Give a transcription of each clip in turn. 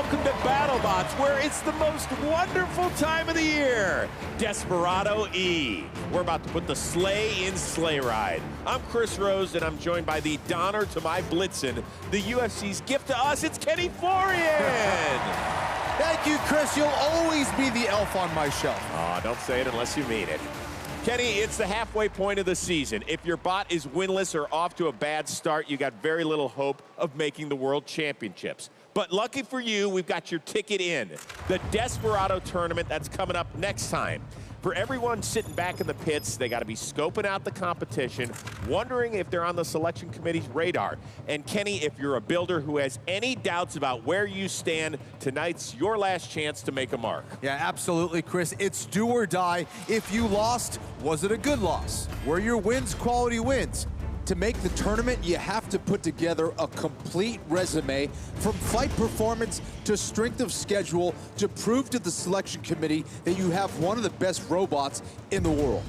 welcome to BattleBots, where it's the most wonderful time of the year. Desperado Eve. We're about to put the sleigh in sleigh ride. I'm Chris Rose, and I'm joined by the Donner to my Blitzen, the UFC's gift to us. It's Kenny Florian. Thank you, Chris. You'll always be the elf on my shelf. Oh, don't say it unless you mean it. Kenny, it's the halfway point of the season. If your bot is winless or off to a bad start, you got very little hope of making the World Championships. But lucky for you, we've got your ticket in. The Desperado tournament that's coming up next time. For everyone sitting back in the pits, they got to be scoping out the competition, wondering if they're on the selection committee's radar. And Kenny, if you're a builder who has any doubts about where you stand, tonight's your last chance to make a mark. Yeah, absolutely, Chris. It's do or die. If you lost, was it a good loss? Were your wins quality wins? To make the tournament, you have to put together a complete resume from fight performance to strength of schedule to prove to the selection committee that you have one of the best robots in the world.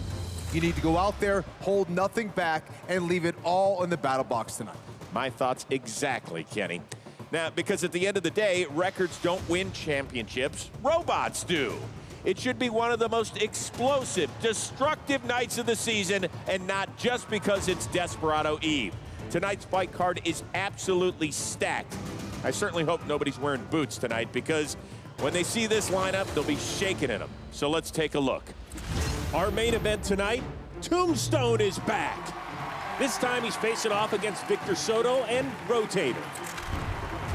You need to go out there, hold nothing back, and leave it all in the battle box tonight. My thoughts exactly, Kenny. Now, because at the end of the day, records don't win championships, robots do. It should be one of the most explosive, destructive nights of the season, and not just because it's Desperado Eve. Tonight's fight card is absolutely stacked. I certainly hope nobody's wearing boots tonight, because when they see this lineup, they'll be shaking in them. So let's take a look. Our main event tonight, Tombstone is back. This time he's facing off against Victor Soto and Rotator.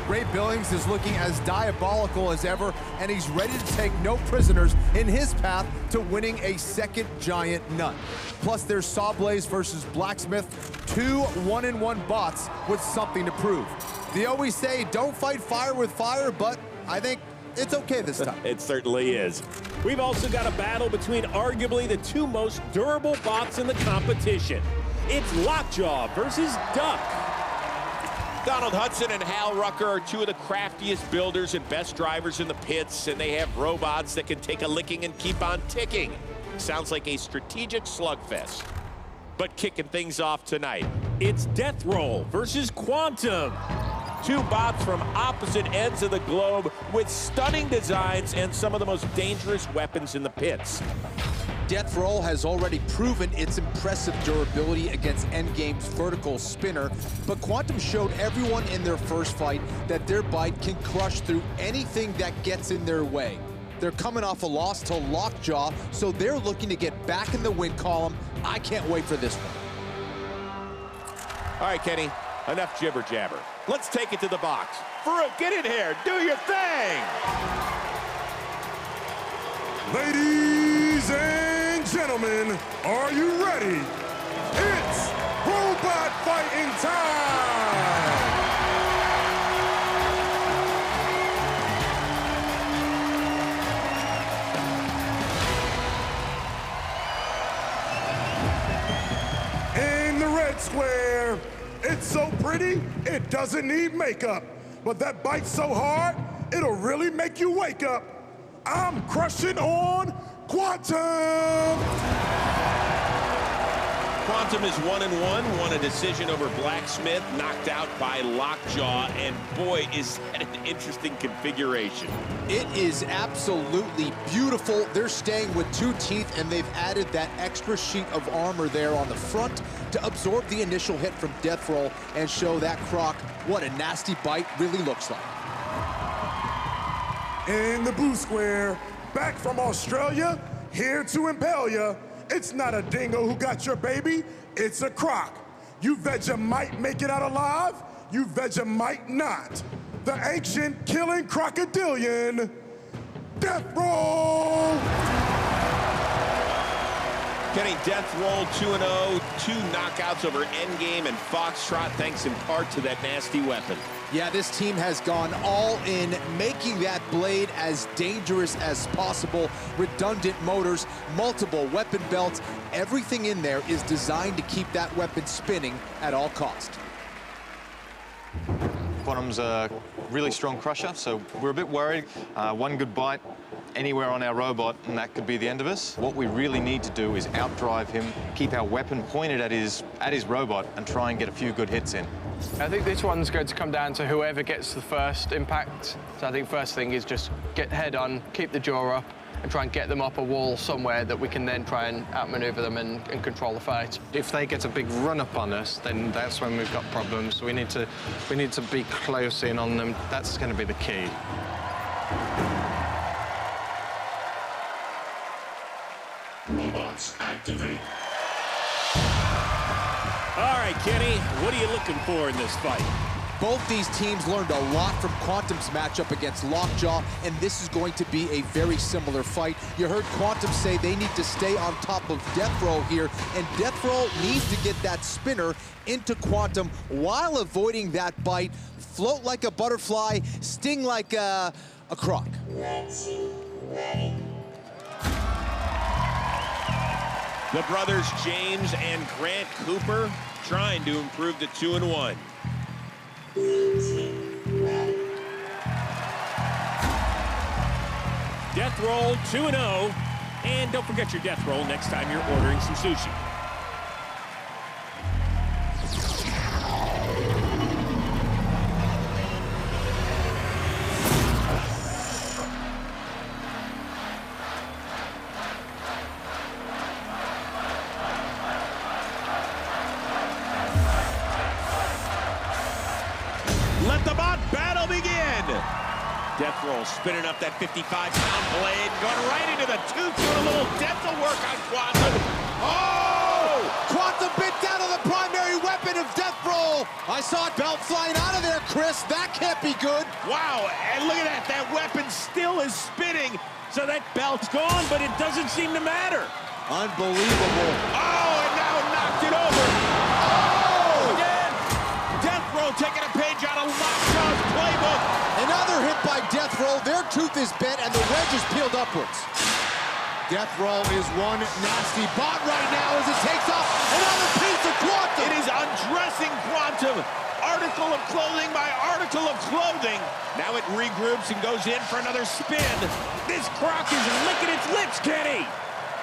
Ray Billings is looking as diabolical as ever, and he's ready to take no prisoners in his path to winning a second giant nut. Plus, there's SawBlaze versus Blacksmith, two one-in-one bots with something to prove. They always say, don't fight fire with fire, but I think it's okay this time. It certainly is. We've also got a battle between arguably the two most durable bots in the competition. It's Lockjaw versus Duck. Donald Hudson and Hal Rucker are two of the craftiest builders and best drivers in the pits, and they have robots that can take a licking and keep on ticking. Sounds like a strategic slugfest. But kicking things off tonight, it's Death Roll versus Quantum. two bots from opposite ends of the globe with stunning designs and some of the most dangerous weapons in the pits. Death Roll has already proven its impressive durability against Endgame's vertical spinner, but Quantum showed everyone in their first fight that their bite can crush through anything that gets in their way. They're coming off a loss to Lockjaw, so they're looking to get back in the win column. I can't wait for this one. All right, Kenny, enough jibber jabber. Let's take it to the box. Farouk, get in here, do your thing! Ladies and gentlemen, are you ready? It's robot fighting time! In the red square, it's so pretty, it doesn't need makeup. But that bite's so hard, it'll really make you wake up. I'm crushing on Quantum! Quantum is 1-1, won a decision over Blacksmith, knocked out by Lockjaw, and boy, is that an interesting configuration. It is absolutely beautiful. They're staying with two teeth, and they've added that extra sheet of armor there on the front to absorb the initial hit from Death Roll and show that croc what a nasty bite really looks like. In the blue square, back from Australia, here to impale ya. It's not a dingo who got your baby, it's a croc. You Vegemite make it out alive, you Vegemite not. The ancient killing crocodilian, Death Roll! Kenny, Death Roll 2-0, two knockouts over Endgame and Foxtrot, thanks in part to that nasty weapon. Yeah, this team has gone all in, making that blade as dangerous as possible. Redundant motors, multiple weapon belts, everything in there is designed to keep that weapon spinning at all costs. Quantum's a really strong crusher, so we're a bit worried. One good bite anywhere on our robot, and that could be the end of us. What we really need to do is outdrive him, keep our weapon pointed at his robot, and try and get a few good hits in. I think this one's going to come down to whoever gets the first impact. So I think first thing is just get head on, keep the jaw up, and try and get them up a wall somewhere that we can then try and outmaneuver them and control the fight. If they get a big run-up on us, then that's when we've got problems. We need to be close in on them. That's going to be the key. Robots activate. All right, Kenny, what are you looking for in this fight? Both these teams learned a lot from Quantum's matchup against Lockjaw, and this is going to be a very similar fight. You heard Quantum say they need to stay on top of Death Roll here, and Death Roll needs to get that spinner into Quantum while avoiding that bite. Float like a butterfly, sting like a croc. The brothers James and Grant Cooper trying to improve to 2-1. Death roll 2-0. And don't forget your death roll next time you're ordering some sushi. Let the bot battle begin. Death roll spinning up that 55-pound blade, going right into the tooth, doing a little dental work on Quantum. Oh! Quantum bit down on the primary weapon of Death Roll. I saw a belt flying out of there, Chris. That can't be good. Wow, and look at that. That weapon still is spinning. So that belt's gone, but it doesn't seem to matter. Unbelievable. Oh, and now knocked it over. Oh! Again. Death roll taking a page out of Lockjaw's playbook. Another hit by Death Roll. Their tooth is bent and the wedge is peeled upwards. Death Roll is one nasty bot right now as it takes off another piece of Quantum. It is undressing Quantum. Article of clothing by article of clothing. Now it regroups and goes in for another spin. This croc is licking its lips, Kenny.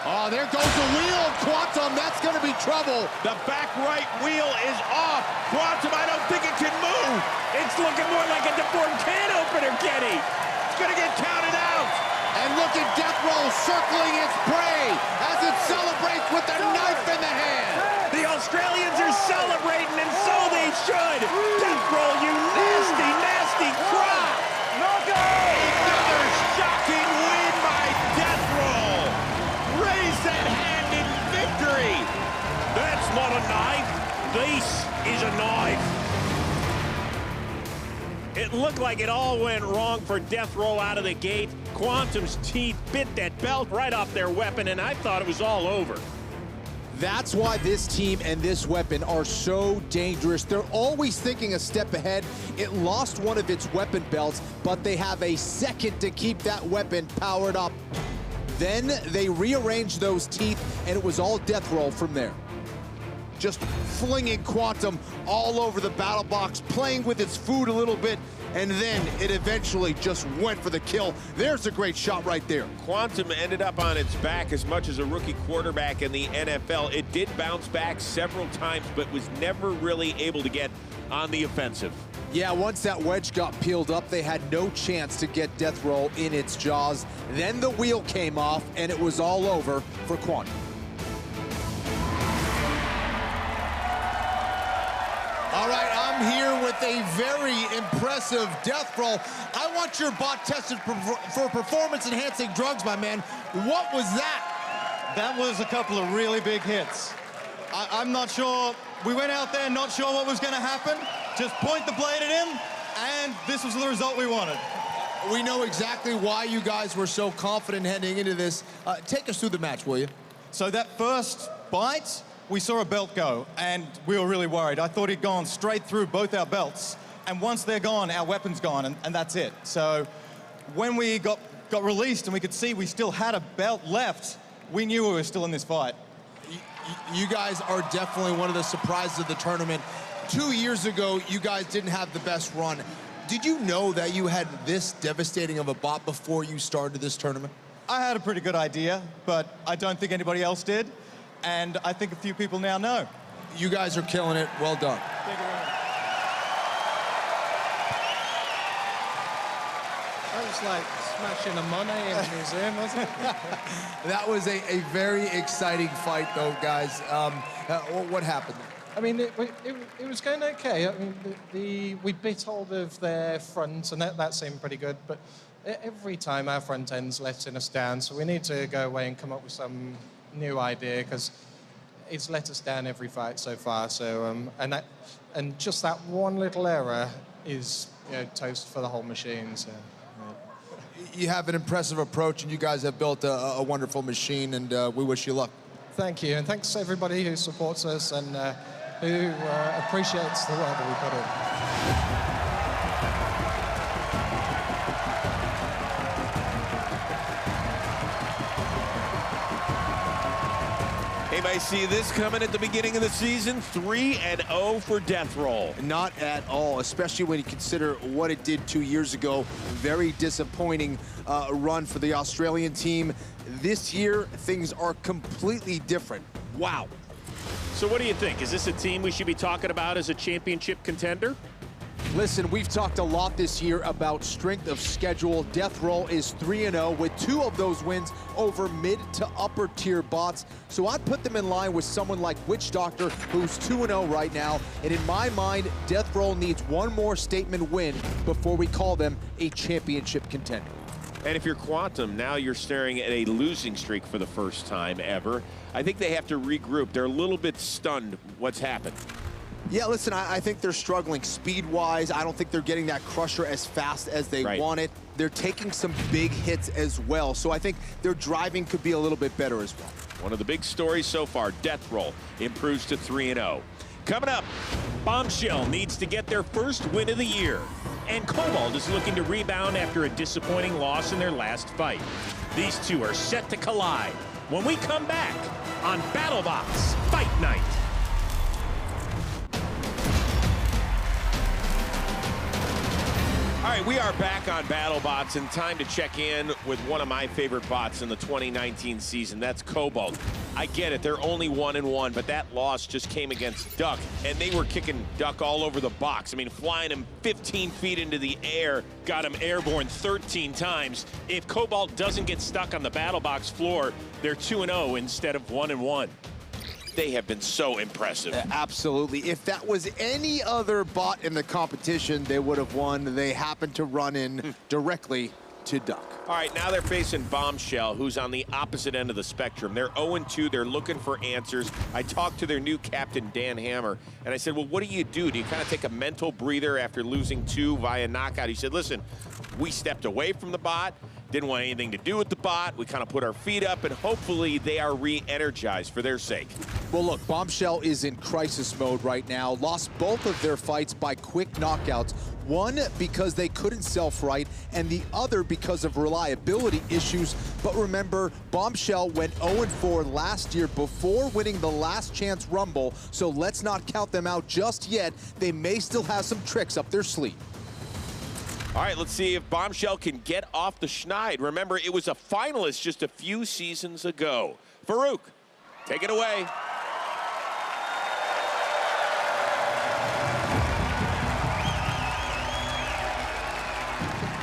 Oh, there goes the wheel of Quantum. That's going to be trouble. The back right wheel is off. Quantum, I don't think it can move. It's looking more like a deformed can opener, Kenny. It's going to get counted out. And look at Death Roll circling its prey as it celebrates with a knife in the hand. The Australians are celebrating, and so they should. Death Roll, you nasty, nasty croc. Another shocking win by Death Roll. Raise that hand in victory. That's not a knife. This is a knife. It looked like it all went wrong for Death Roll out of the gate. Quantum's teeth bit that belt right off their weapon, and I thought it was all over. That's why this team and this weapon are so dangerous. They're always thinking a step ahead. It lost one of its weapon belts, but they have a second to keep that weapon powered up. Then they rearranged those teeth, and it was all Death Roll from there. Just flinging Quantum all over the battle box, playing with its food a little bit, and then it eventually just went for the kill. There's a great shot right there. Quantum ended up on its back as much as a rookie quarterback in the NFL. It did bounce back several times, but was never really able to get on the offensive. Yeah, once that wedge got peeled up, they had no chance to get Death Roll in its jaws. Then the wheel came off, and it was all over for Quantum. All right, I'm here with a very impressive Death Roll. I want your bot tested for performance-enhancing drugs, my man. What was that? That was a couple of really big hits. I'm not sure. We went out there not sure what was going to happen. Just point the blade at him, and this was the result we wanted. We know exactly why you guys were so confident heading into this. Take us through the match, will you? So that first bite, we saw a belt go, and we were really worried. I thought he'd gone straight through both our belts, and once they're gone, our weapon's gone, and that's it. So when we got released and we could see we still had a belt left, we knew we were still in this fight. You guys are definitely one of the surprises of the tournament. 2 years ago, you guys didn't have the best run. Did you know that you had this devastating of a bot before you started this tournament? I had a pretty good idea, but I don't think anybody else did. And I think a few people now know. You guys are killing it. Well done. Thank you very much. That was like smashing the money in the museum, wasn't it? That was a very exciting fight, though, guys. What happened? I mean, it was going okay. I mean, we bit hold of their front, and that seemed pretty good. But every time our front end's letting us down, so we need to go away and come up with some new idea, because it's let us down every fight so far. So and just that one little error is, you know, toast for the whole machine. So. You have an impressive approach, and you guys have built a wonderful machine, and we wish you luck. Thank you, and thanks to everybody who supports us and who appreciates the work that we put in. Anybody see this coming at the beginning of the season? 3-0 for Death Roll. Not at all, especially when you consider what it did 2 years ago. Very disappointing run for the Australian team. This year, things are completely different. Wow. So what do you think? Is this a team we should be talking about as a championship contender? Listen, we've talked a lot this year about strength of schedule. Death Roll is 3-0 with 2 of those wins over mid to upper tier bots. So I'd put them in line with someone like Witch Doctor, who's 2-0 right now. And in my mind, Death Roll needs one more statement win before we call them a championship contender. And if you're Quantum, now you're staring at a losing streak for the first time ever. I think they have to regroup. They're a little bit stunned what's happened. Yeah, listen, I think they're struggling speed-wise. I don't think they're getting that crusher as fast as they want it. They're taking some big hits as well, so I think their driving could be a little bit better as well. One of the big stories so far, Death Roll improves to 3-0. Coming up, Bombshell needs to get their first win of the year. And Cobalt is looking to rebound after a disappointing loss in their last fight. These two are set to collide when we come back on BattleBots Fight Night. All right, we are back on BattleBots, and time to check in with one of my favorite bots in the 2019 season. That's Cobalt. I get it, they're only 1-1, but that loss just came against Duck, and they were kicking Duck all over the box. I mean, flying him 15 feet into the air, got him airborne 13 times. If Cobalt doesn't get stuck on the BattleBox floor, they're 2-0 instead of 1-1. They have been so impressive. Absolutely. If that was any other bot in the competition, they would have won. They happened to run in directly to Duck. All right, now they're facing Bombshell, who's on the opposite end of the spectrum. They're 0-2. They're looking for answers. I talked to their new captain, Dan Hammer, and I said, well, what do? You kind of take a mental breather after losing 2 via knockout? He said, listen, we stepped away from the bot. Didn't want anything to do with the bot. We kind of put our feet up, and hopefully they are re-energized for their sake. Well, look, Bombshell is in crisis mode right now. Lost both of their fights by quick knockouts. One because they couldn't self-right, and the other because of reliability issues. But remember, Bombshell went 0-4 last year before winning the Last Chance Rumble, so let's not count them out just yet. They may still have some tricks up their sleeve. All right, let's see if Bombshell can get off the schneid. Remember, it was a finalist just a few seasons ago. Farouk, take it away.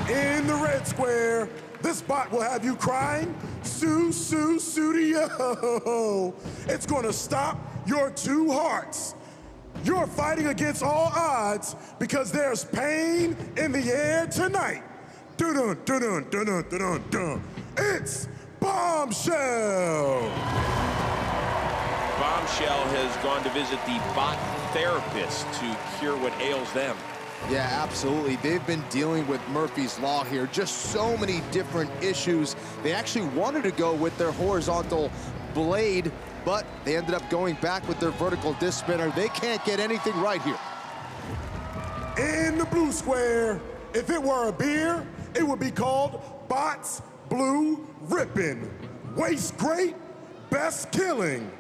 In the red square, this bot will have you crying, Sue, Sue, Studio. It's gonna stop your 2 hearts. You're fighting against all odds because there's pain in the air tonight. Dun dun dun dun dun dun dun. It's Bombshell. Bombshell has gone to visit the bot therapist to cure what ails them. Yeah, absolutely. They've been dealing with Murphy's Law here. Just so many different issues. They actually wanted to go with their horizontal blade, but they ended up going back with their vertical disc spinner. They can't get anything right here. In the blue square, if it were a beer, it would be called Bots Blue Rippin'. Waste great, best killing.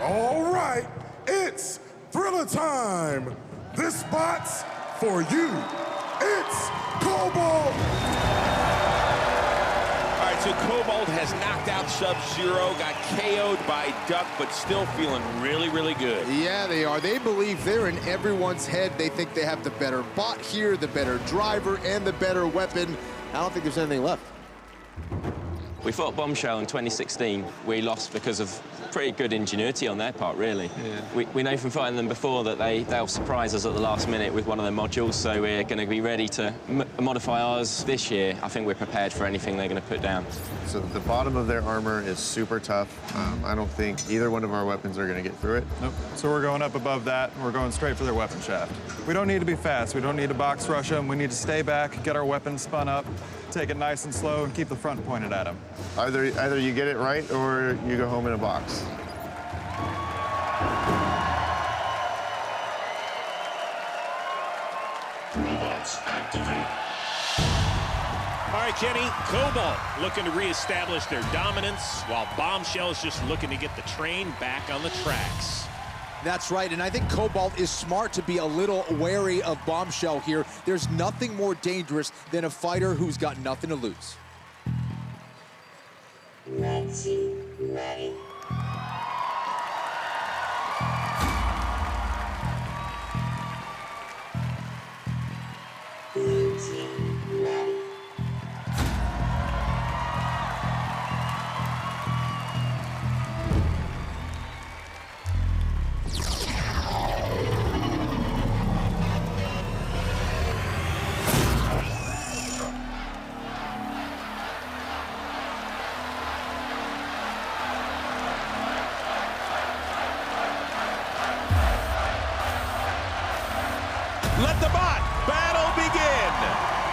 All right, it's Thriller time. this bot's for you. It's Cobalt! All right, so Cobalt has knocked out Sub-Zero, got KO'd by Duck, but still feeling really, really good. Yeah, they are. They believe they're in everyone's head. They think they have the better bot here, the better driver, and the better weapon. I don't think there's anything left. We fought Bombshell in 2016. We lost because of pretty good ingenuity on their part, really. Yeah. We know from fighting them before that they'll surprise us at the last minute with one of their modules, so we're going to be ready to modify ours this year. I think we're prepared for anything they're going to put down. So the bottom of their armor is super tough. I don't think either one of our weapons are going to get through it. Nope. So we're going up above that, and we're going straight for their weapon shaft. We don't need to be fast. We don't need to box rush them. We need to stay back, get our weapons spun up, take it nice and slow, and keep the front pointed at them. Either you get it right or you go home in a box. All right, Kenny, Cobalt looking to reestablish their dominance, while Bombshell is just looking to get the train back on the tracks. That's right, and I think Cobalt is smart to be a little wary of Bombshell here. There's nothing more dangerous than a fighter who's got nothing to lose. Ready. Let the bot battle begin.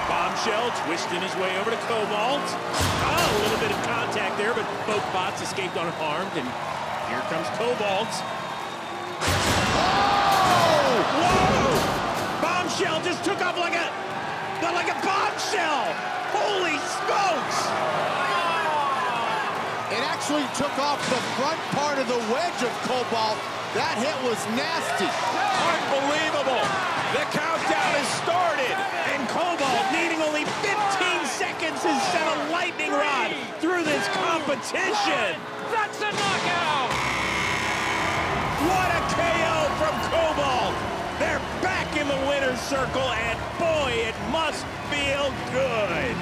Bombshell twisting his way over to Cobalt. Oh, a little bit of contact there, but both bots escaped unharmed, and here comes Cobalt. Oh! Whoa! Bombshell just took off like a bombshell! Holy smokes! It actually took off the front part of the wedge of Cobalt. That hit was nasty. Unbelievable. The countdown has started. And Cobalt, needing only 15 seconds, has sent a lightning rod through this competition. That's a knockout! What a KO from Cobalt. They're back in the winner's circle, and boy, it must feel good.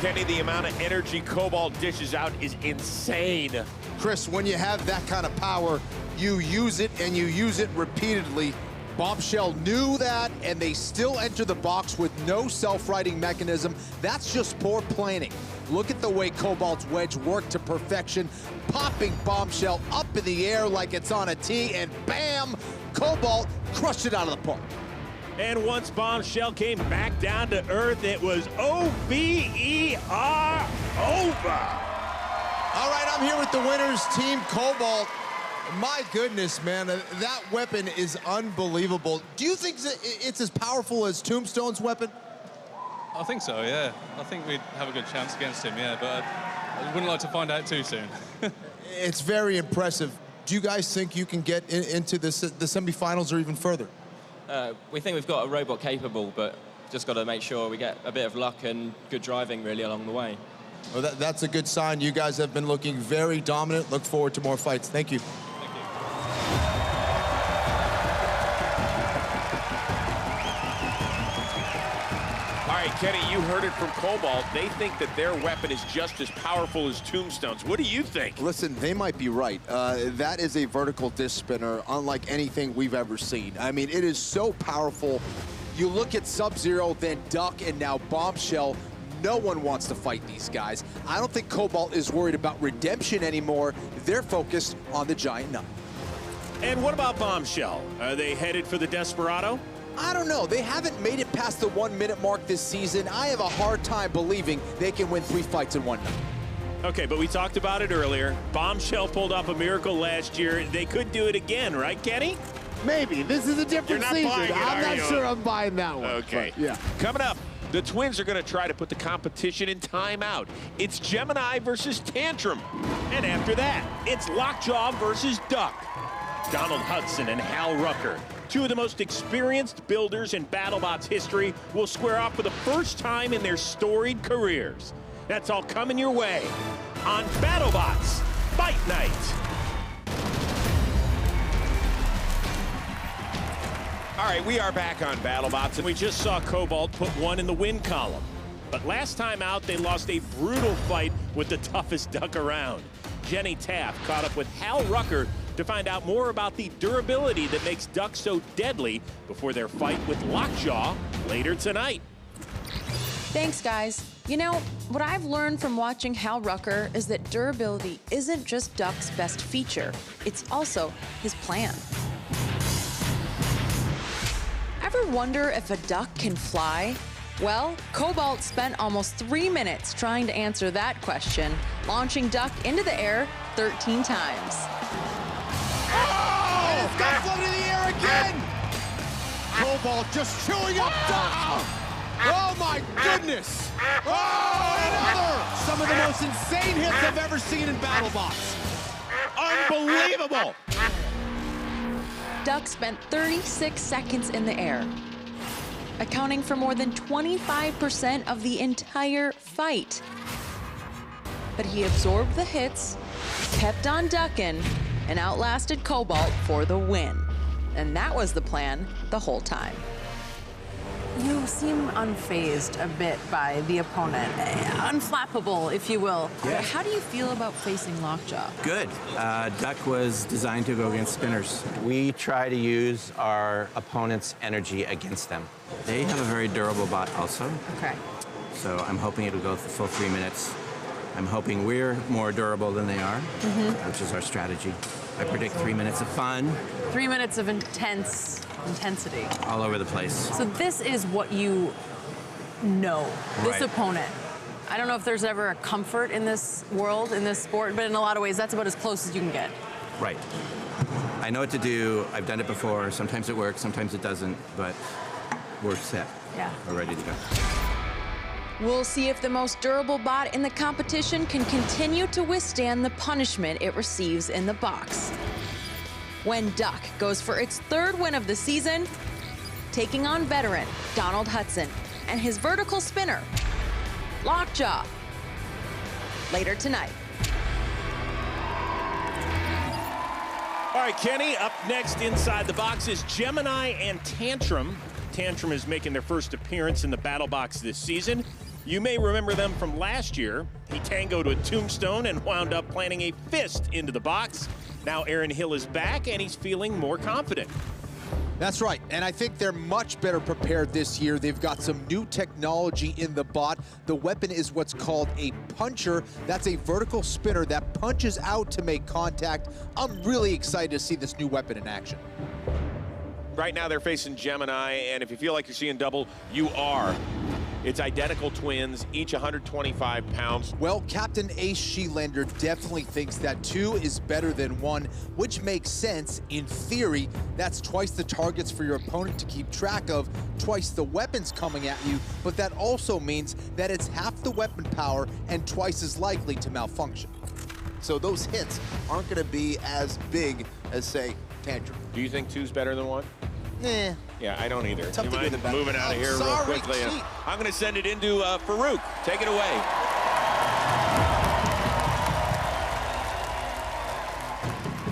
Kenny, the amount of energy Cobalt dishes out is insane. Chris, when you have that kind of power, you use it, and you use it repeatedly. Bombshell knew that, and they still enter the box with no self-righting mechanism. That's just poor planning. Look at the way Cobalt's wedge worked to perfection, popping Bombshell up in the air like it's on a tee, and bam! Cobalt crushed it out of the park. And once Bombshell came back down to earth, it was O-V-E-R over. All right, I'm here with the winners, Team Cobalt. My goodness, man, that weapon is unbelievable. Do you think it's as powerful as Tombstone's weapon? I think so, yeah. I think we'd have a good chance against him, yeah, but I wouldn't like to find out too soon. It's very impressive. Do you guys think you can get into the semifinals or even further? We think we've got a robot capable, but just got to make sure we get a bit of luck and good driving, really, along the way. Well, that's a good sign. You guys have been looking very dominant. Look forward to more fights. Thank you. All right, Kenny, you heard it from Cobalt. They think that their weapon is just as powerful as Tombstone's. What do you think? Listen, they might be right. That is a vertical disc spinner unlike anything we've ever seen. I mean, it is so powerful. You look at Sub-Zero, then Duck, and now Bombshell. No one wants to fight these guys. I don't think Cobalt is worried about redemption anymore. They're focused on the giant nut. And what about Bombshell? Are they headed for the Desperado? I don't know. They haven't made it past the 1 minute mark this season. I have a hard time believing they can win 3 fights in one night. Okay, but we talked about it earlier. Bombshell pulled off a miracle last year. They could do it again, right, Kenny? Maybe. This is a different season. I'm not sure I'm buying that one. Okay. But, yeah. Coming up, the Twins are going to try to put the competition in timeout. It's Gemini versus Tantrum. And after that, it's Lockjaw versus Duck. Donald Hudson and Hal Rucker Two of the most experienced builders in BattleBots history will square off for the first time in their storied careers. That's all coming your way on BattleBots Fight Night. All right, we are back on BattleBots, and we just saw Cobalt put one in the win column. But last time out, they lost a brutal fight with the toughest duck around. Jenny Taft caught up with Hal Rucker to find out more about the durability that makes ducks so deadly before their fight with Lockjaw later tonight. Thanks, guys. You know, what I've learned from watching Hal Rucker is that durability isn't just Duck's best feature, it's also his plan. Ever wonder if a duck can fly? Well, Cobalt spent almost 3 minutes trying to answer that question, launching Duck into the air 13 times. Oh! And it's got flown in the air again! Cobalt just chewing up Duck! Oh my goodness! Oh, another! Some of the most insane hits I've ever seen in BattleBots. Unbelievable! Duck spent 36 seconds in the air, accounting for more than 25% of the entire fight. But he absorbed the hits, kept on ducking, and outlasted Cobalt for the win. And that was the plan the whole time. You seem unfazed a bit by the opponent, unflappable, if you will. Yeah. How do you feel about facing Lockjaw? Good. Duck was designed to go against spinners. We try to use our opponent's energy against them. They have a very durable bot also. Okay. So I'm hoping it'll go the full 3 minutes. I'm hoping we're more durable than they are, which is our strategy. I predict 3 minutes of fun. 3 minutes of intensity. All over the place. So this is what you know, this Right. opponent. I don't know if there's ever a comfort in this world, in this sport, but in a lot of ways, that's about as close as you can get. Right. I know what to do. I've done it before. Sometimes it works, sometimes it doesn't, but we're set. Yeah. We're ready to go. We'll see if the most durable bot in the competition can continue to withstand the punishment it receives in the box. When Duck goes for its 3rd win of the season, taking on veteran Donald Hudson and his vertical spinner, Lockjaw, later tonight. All right, Kenny, up next inside the box is Gemini and Tantrum. Tantrum is making their first appearance in the BattleBots this season. You may remember them from last year. He tangoed with Tombstone and wound up planting a fist into the box. Now Aaron Hill is back, and he's feeling more confident. That's right, and I think they're much better prepared this year. They've got some new technology in the bot. The weapon is what's called a puncher. That's a vertical spinner that punches out to make contact. I'm really excited to see this new weapon in action. Right now they're facing Gemini, and if you feel like you're seeing double, you are. It's identical twins, each 125 pounds. Well, Captain Ace Sheelander definitely thinks that 2 is better than 1, which makes sense. In theory, that's twice the targets for your opponent to keep track of, twice the weapons coming at you, but that also means that it's half the weapon power and twice as likely to malfunction. So those hits aren't going to be as big as, say, Tantrum. Do you think 2's better than 1? Nah. Yeah, I don't either. Tough You to mind do the battle. moving out of here real Sorry, quickly? Keith. I'm going to send it into Farouk. Take it away.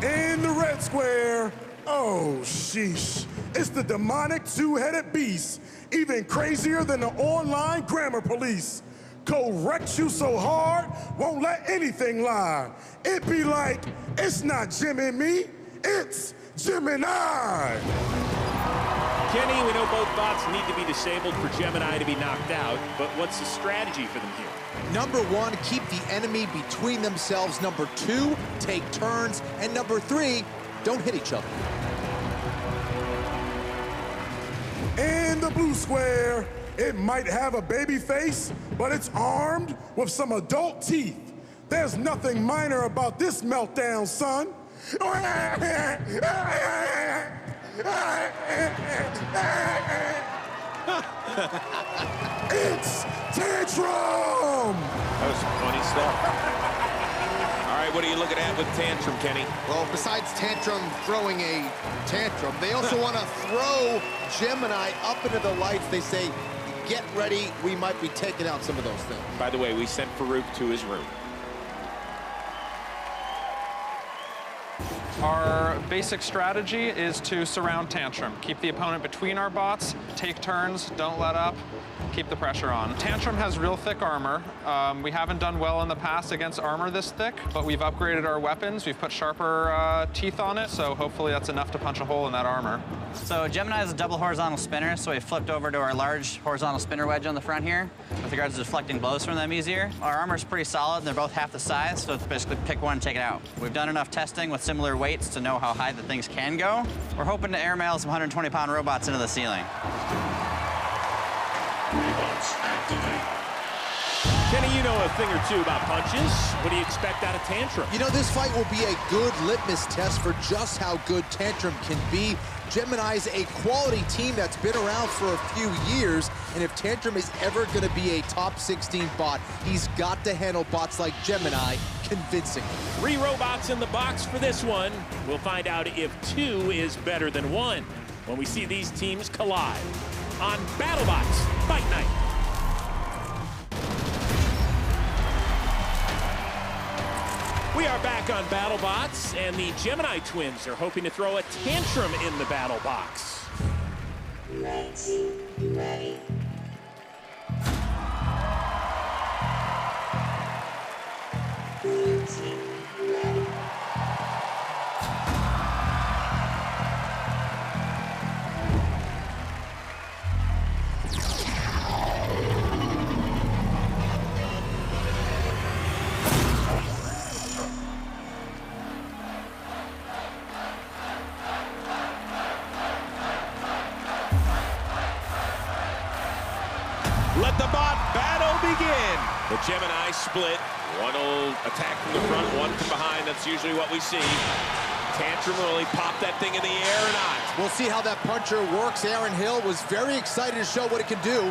In the red square, oh, sheesh. It's the demonic two-headed beast, even crazier than the online grammar police. Corrects you so hard, won't let anything lie. It be like, it's not Jimmy me, it's Gemini. Kenny, we know both bots need to be disabled for Gemini to be knocked out, but what's the strategy for them here? Number 1, keep the enemy between themselves. Number 2, take turns. And number 3, don't hit each other. In the blue square, it might have a baby face, but it's armed with some adult teeth. There's nothing minor about this meltdown, son. It's Tantrum! That was some funny stuff. All right, what are you looking at with Tantrum, Kenny? Well, besides Tantrum throwing a tantrum, they also want to throw Gemini up into the lights. They say, get ready, we might be taking out some of those things. By the way, we sent Farouk to his room. Our basic strategy is to surround Tantrum. Keep the opponent between our bots, take turns, don't let up, keep the pressure on. Tantrum has real thick armor. We haven't done well in the past against armor this thick, but we've upgraded our weapons. We've put sharper teeth on it, so hopefully that's enough to punch a hole in that armor. So Gemini is a double horizontal spinner, so we flipped over to our large horizontal spinner wedge on the front here with regards to deflecting blows from them easier. Our armor's pretty solid, and they're both half the size, so it's basically pick one and take it out. We've done enough testing with similar weights to know how high the things can go. We're hoping to airmail some 120-pound robots into the ceiling. Kenny, you know a thing or two about punches. What do you expect out of Tantrum? You know, this fight will be a good litmus test for just how good Tantrum can be. Gemini's a quality team that's been around for a few years, and if Tantrum is ever going to be a top 16 bot, he's got to handle bots like Gemini convincingly. 3 robots in the box for this one. We'll find out if 2 is better than 1 when we see these teams collide on BattleBots Fight Night. We are back on BattleBots, and the Gemini twins are hoping to throw a tantrum in the battle box. Ready. Let the bot battle begin. The Gemini split. One will attack from the front, one from behind. That's usually what we see. Tantrum, will he pop that thing in the air or not? We'll see how that puncher works. Aaron Hill was very excited to show what it can do.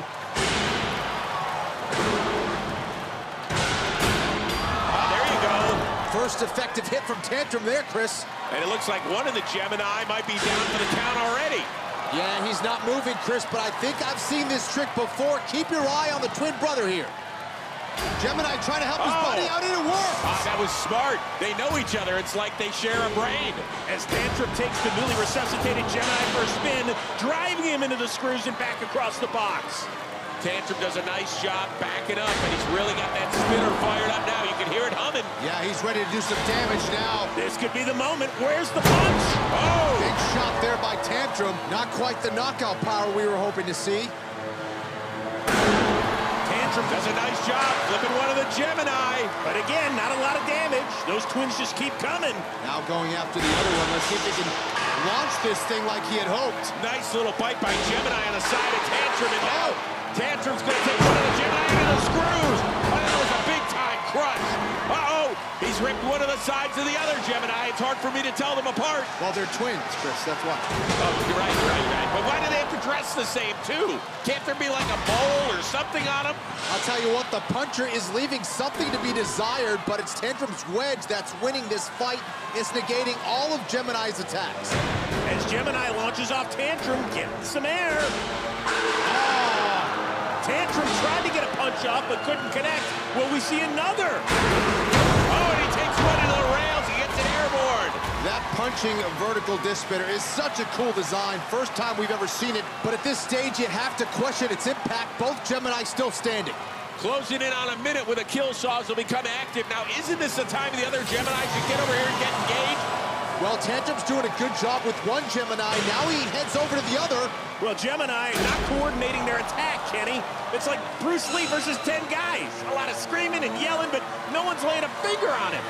There you go. First effective hit from Tantrum there, Chris. And it looks like one of the Gemini might be down for the count already. Yeah, he's not moving, Chris, but I think I've seen this trick before. Keep your eye on the twin brother here. Gemini trying to help his buddy out, and it works. That was smart. They know each other. It's like they share a brain. As Tantrum takes the newly resuscitated Gemini for a spin, driving him into the screws and back across the box. Tantrum does a nice job backing up, and he's really got that spinner fired up now. You can hear it humming. Yeah, he's ready to do some damage now. This could be the moment. Where's the punch? Oh! Big shot there by Tantrum. Not quite the knockout power we were hoping to see. Tantrum does a nice job flipping one of the Gemini. But again, not a lot of damage. Those twins just keep coming. Now going after the other one. Let's see if they can launch this thing like he had hoped. Nice little bite by Gemini on the side of Tantrum, and now Tantrum's going to take one of the Gemini into the screws. Oh, that was a big-time crush. Uh-oh, he's ripped one of the sides of the other Gemini. It's hard for me to tell them apart. Well, they're twins, Chris, that's why. Oh, you're right. But why do they have to dress the same, too? Can't there be like a mole or something on them? I'll tell you what, the puncher is leaving something to be desired, but it's Tantrum's wedge that's winning this fight. It's negating all of Gemini's attacks. As Gemini launches off Tantrum, getting some air. Tantrum tried to get a punch off, but couldn't connect. Will we see another? Oh, and he takes one into the rails. He gets it airborne. That punching vertical disc spinner is such a cool design. First time we've ever seen it, but at this stage, you have to question its impact. Both Gemini still standing. Closing in on a minute with a kill saws will become active. Now, isn't this the time the other Gemini should get over here and get engaged? Well, Tantrum's doing a good job with one Gemini. Now he heads over to the other. Well, Gemini not coordinating their attack, Kenny. It's like Bruce Lee versus 10 guys. A lot of screaming and yelling, but no one's laying a finger on him.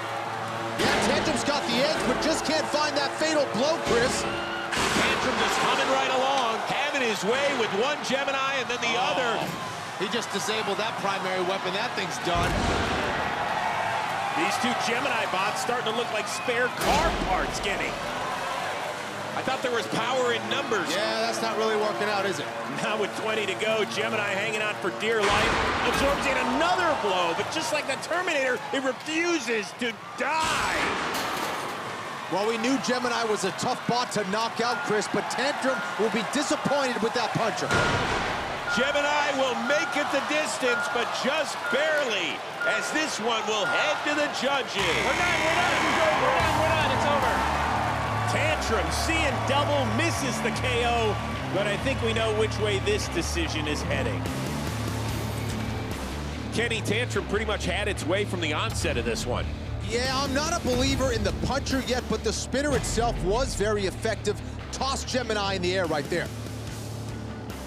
Yeah, Tantrum's got the edge, but just can't find that fatal blow, Chris. Tantrum just humming right along, having his way with one Gemini and then the other. He just disabled that primary weapon. That thing's done. These two Gemini bots starting to look like spare car parts, Kenny. I thought there was power in numbers. Yeah, that's not really working out, is it? Now with 20 to go, Gemini hanging on for dear life, absorbs in another blow, but just like the Terminator, it refuses to die. Well, we knew Gemini was a tough bot to knock out, Chris, but Tantrum will be disappointed with that puncher. Gemini will make it the distance, but just barely, as this one will head to the judges. We're done, it's over. Tantrum, seeing double, misses the KO, but I think we know which way this decision is heading. Kenny, Tantrum pretty much had its way from the onset of this one. Yeah, I'm not a believer in the puncher yet, but the spinner itself was very effective. Tossed Gemini in the air right there.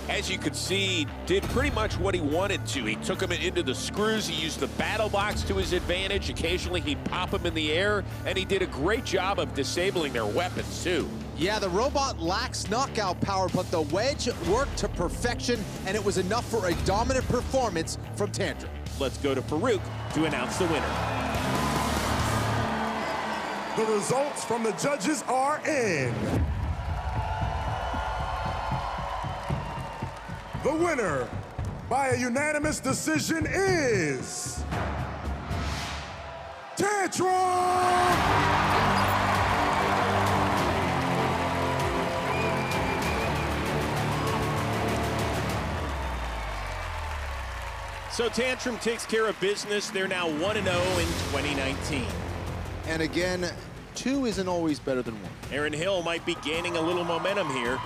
As you could see, did pretty much what he wanted to. He took him into the screws. He used the BattleBots to his advantage. Occasionally, he'd pop him in the air, and he did a great job of disabling their weapons, too. Yeah, the robot lacks knockout power, but the wedge worked to perfection, and it was enough for a dominant performance from Tantrum. Let's go to Farouk to announce the winner. The results from the judges are in. The winner by a unanimous decision is Tantrum! So Tantrum takes care of business. They're now 1-0 in 2019. And again, 2 isn't always better than 1. Aaron Hill might be gaining a little momentum here.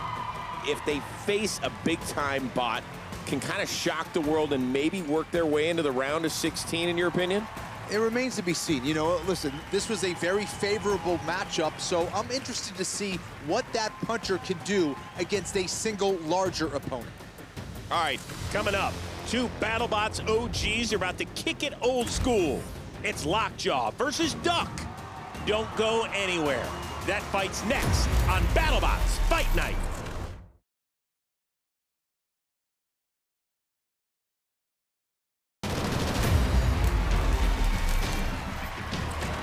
If they face a big-time bot, can kind of shock the world and maybe work their way into the round of 16, in your opinion? It remains to be seen. You know, listen, this was a very favorable matchup, so I'm interested to see what that puncher can do against a single larger opponent. All right, coming up, 2 BattleBots OGs are about to kick it old school. It's Lockjaw versus Duck. Don't go anywhere. That fight's next on BattleBots Fight Night.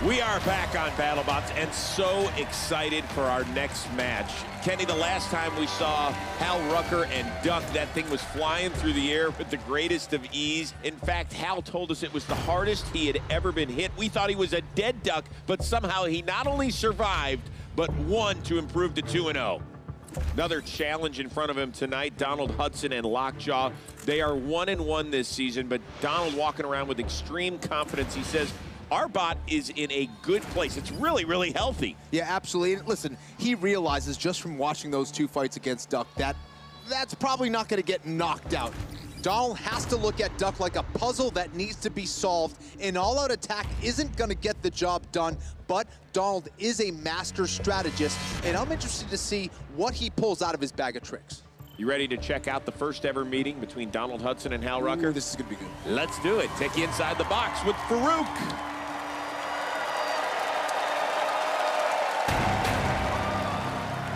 We are back on BattleBots and so excited for our next match. Kenny, the last time we saw Hal Rucker and Duck, that thing was flying through the air with the greatest of ease. In fact, Hal told us it was the hardest he had ever been hit. We thought he was a dead duck, but somehow he not only survived, but won to improve to 2-0. Another challenge in front of him tonight, Donald Hudson and Lockjaw. They are 1-1 this season, but Donald walking around with extreme confidence. He says, our bot is in a good place. It's really, really healthy. Yeah, absolutely. And listen, he realizes just from watching those 2 fights against Duck that that's probably not going to get knocked out. Donald has to look at Duck like a puzzle that needs to be solved. An all-out attack isn't going to get the job done, but Donald is a master strategist, and I'm interested to see what he pulls out of his bag of tricks. You ready to check out the first ever meeting between Donald Hudson and Hal Rucker? Ooh, this is going to be good. Let's do it. Take you inside the box with Farouk.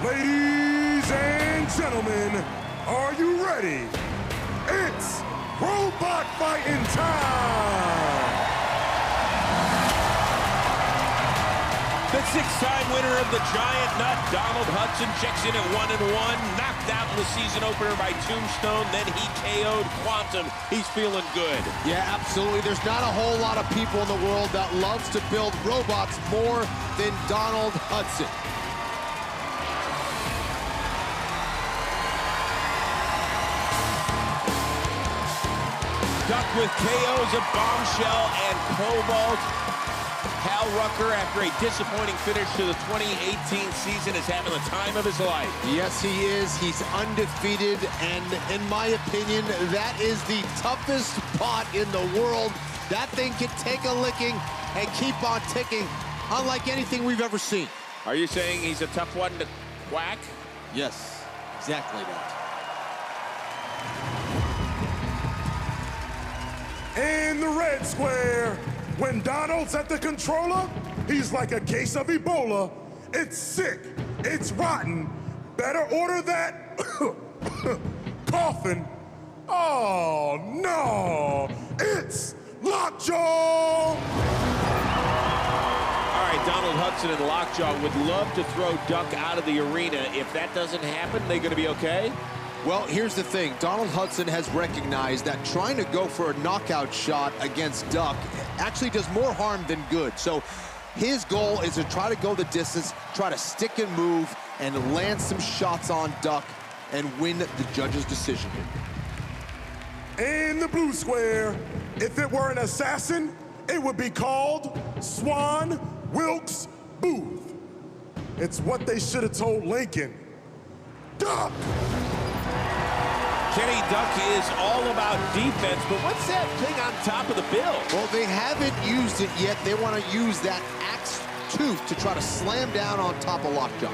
Ladies and gentlemen, are you ready? It's robot fighting time! The 6-time winner of the Giant Nut, Donald Hudson, checks in at 1-1, knocked out in the season opener by Tombstone, then he KO'd Quantum. He's feeling good. Yeah, absolutely. There's not a whole lot of people in the world that loves to build robots more than Donald Hudson. Duck with KOs of Bombshell and Cobalt. Hal Rucker, after a disappointing finish to the 2018 season, is having the time of his life. Yes, he is. He's undefeated, and in my opinion, that is the toughest bot in the world. That thing can take a licking and keep on ticking, unlike anything we've ever seen. Are you saying he's a tough one to whack? Yes, exactly that. In the red square, when Donald's at the controller, he's like a case of Ebola. It's sick, it's rotten. Better order that coffin. Oh no, it's Lockjaw! All right, Donald Hudson Hudson and Lockjaw would love to throw Duck out of the arena. If that doesn't happen, they going to be okay? Well, here's the thing. Donald Hudson has recognized that trying to go for a knockout shot against Duck actually does more harm than good. So his goal is to try to go the distance, try to stick and move, and land some shots on Duck and win the judge's decision. In the blue square, if it were an assassin, it would be called Swan Wilkes Booth. It's what they should have told Lincoln. Duck! Kenny, Duck is all about defense, but what's that thing on top of the bill? Well, they haven't used it yet. They want to use that axe tooth to try to slam down on top of Lockjaw.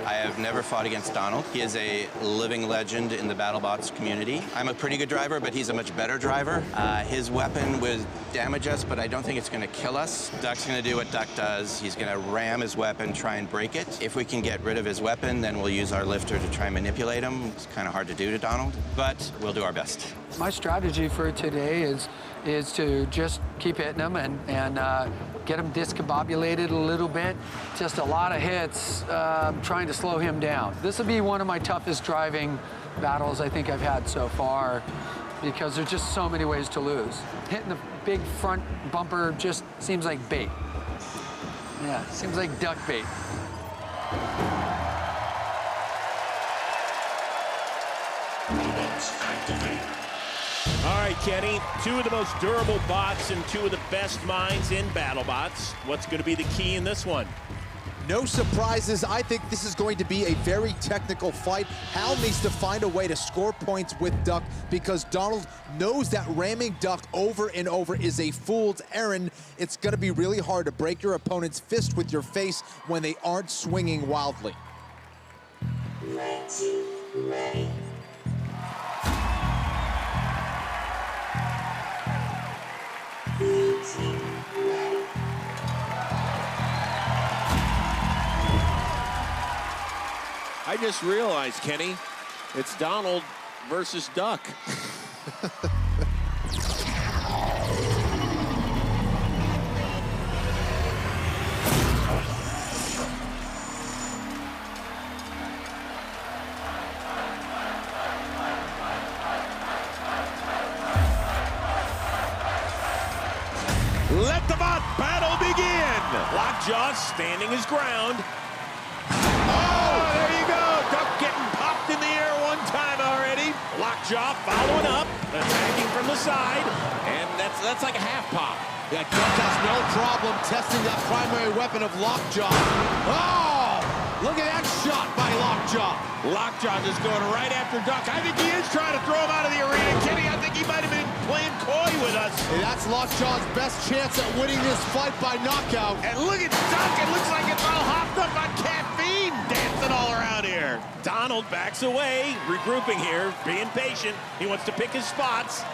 I have never fought against Donald. He is a living legend in the BattleBots community. I'm a pretty good driver, but he's a much better driver. His weapon would damage us, but I don't think it's going to kill us. Duck's going to do what Duck does. He's going to ram his weapon, try and break it. If we can get rid of his weapon, then we'll use our lifter to try and manipulate him. It's kind of hard to do to Donald, but we'll do our best. My strategy for today is to just keep hitting him and get him discombobulated a little bit. Just a lot of hits, trying to slow him down. This will be one of my toughest driving battles I think I've had so far, because there's just so many ways to lose. Hitting the big front bumper just seems like bait. Yeah, seems like duck bait. All right, Kenny, two of the most durable bots and two of the best minds in BattleBots. What's going to be the key in this one? No surprises. I think this is going to be a very technical fight. Hal needs to find a way to score points with Duck because Donald knows that ramming Duck over and over is a fool's errand. It's going to be really hard to break your opponent's fist with your face when they aren't swinging wildly. Ready. I just realized, Kenny, it's Donald versus Duck. Let the bot battle begin. Lockjaw standing his ground. Oh, there you go. Duck getting popped in the air one time already. Lockjaw following up, attacking from the side, and that's like a half pop. Yeah, Duck has no problem testing that primary weapon of Lockjaw. Oh, look at that shot by Lockjaw. Lockjaw just going right after Duck. I think he is trying to throw him out of the arena. Kenny, I think he might have been playing coy with us. And that's Lockjaw's best chance at winning this fight by knockout. And look at Duck. It looks like it's all hopped up on caffeine, dancing all around here. Donald backs away, regrouping here, being patient. He wants to pick his spots.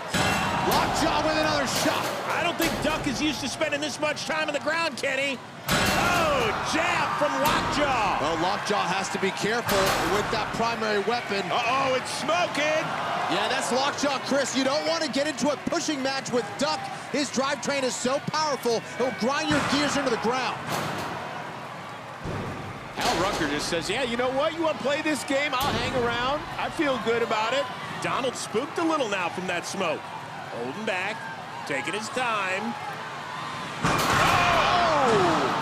Lockjaw with another shot. I don't think Duck is used to spending this much time on the ground, Kenny. Oh, jab from Lockjaw. Well, Lockjaw has to be careful with that primary weapon. Uh-oh, it's smoking. Yeah, that's Lockjaw, Chris. You don't want to get into a pushing match with Duck. His drivetrain is so powerful, he'll grind your gears into the ground. Hal Rucker just says, yeah, you know what? You want to play this game? I'll hang around. I feel good about it. Donald spooked a little now from that smoke. Holding back, taking his time.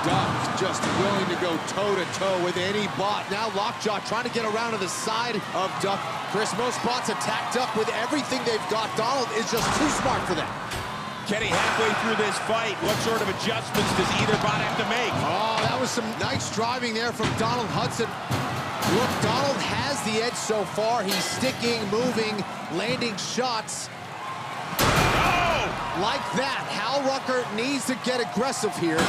Duck just willing to go toe-to-toe with any bot. Now Lockjaw trying to get around to the side of Duck. Chris, most bots attack Duck with everything they've got. Donald is just too smart for them. Kenny, halfway through this fight, what sort of adjustments does either bot have to make? Oh, that was some nice driving there from Donald Hudson. Look, Donald has the edge so far. He's sticking, moving, landing shots. Like that, Hal Rucker needs to get aggressive here.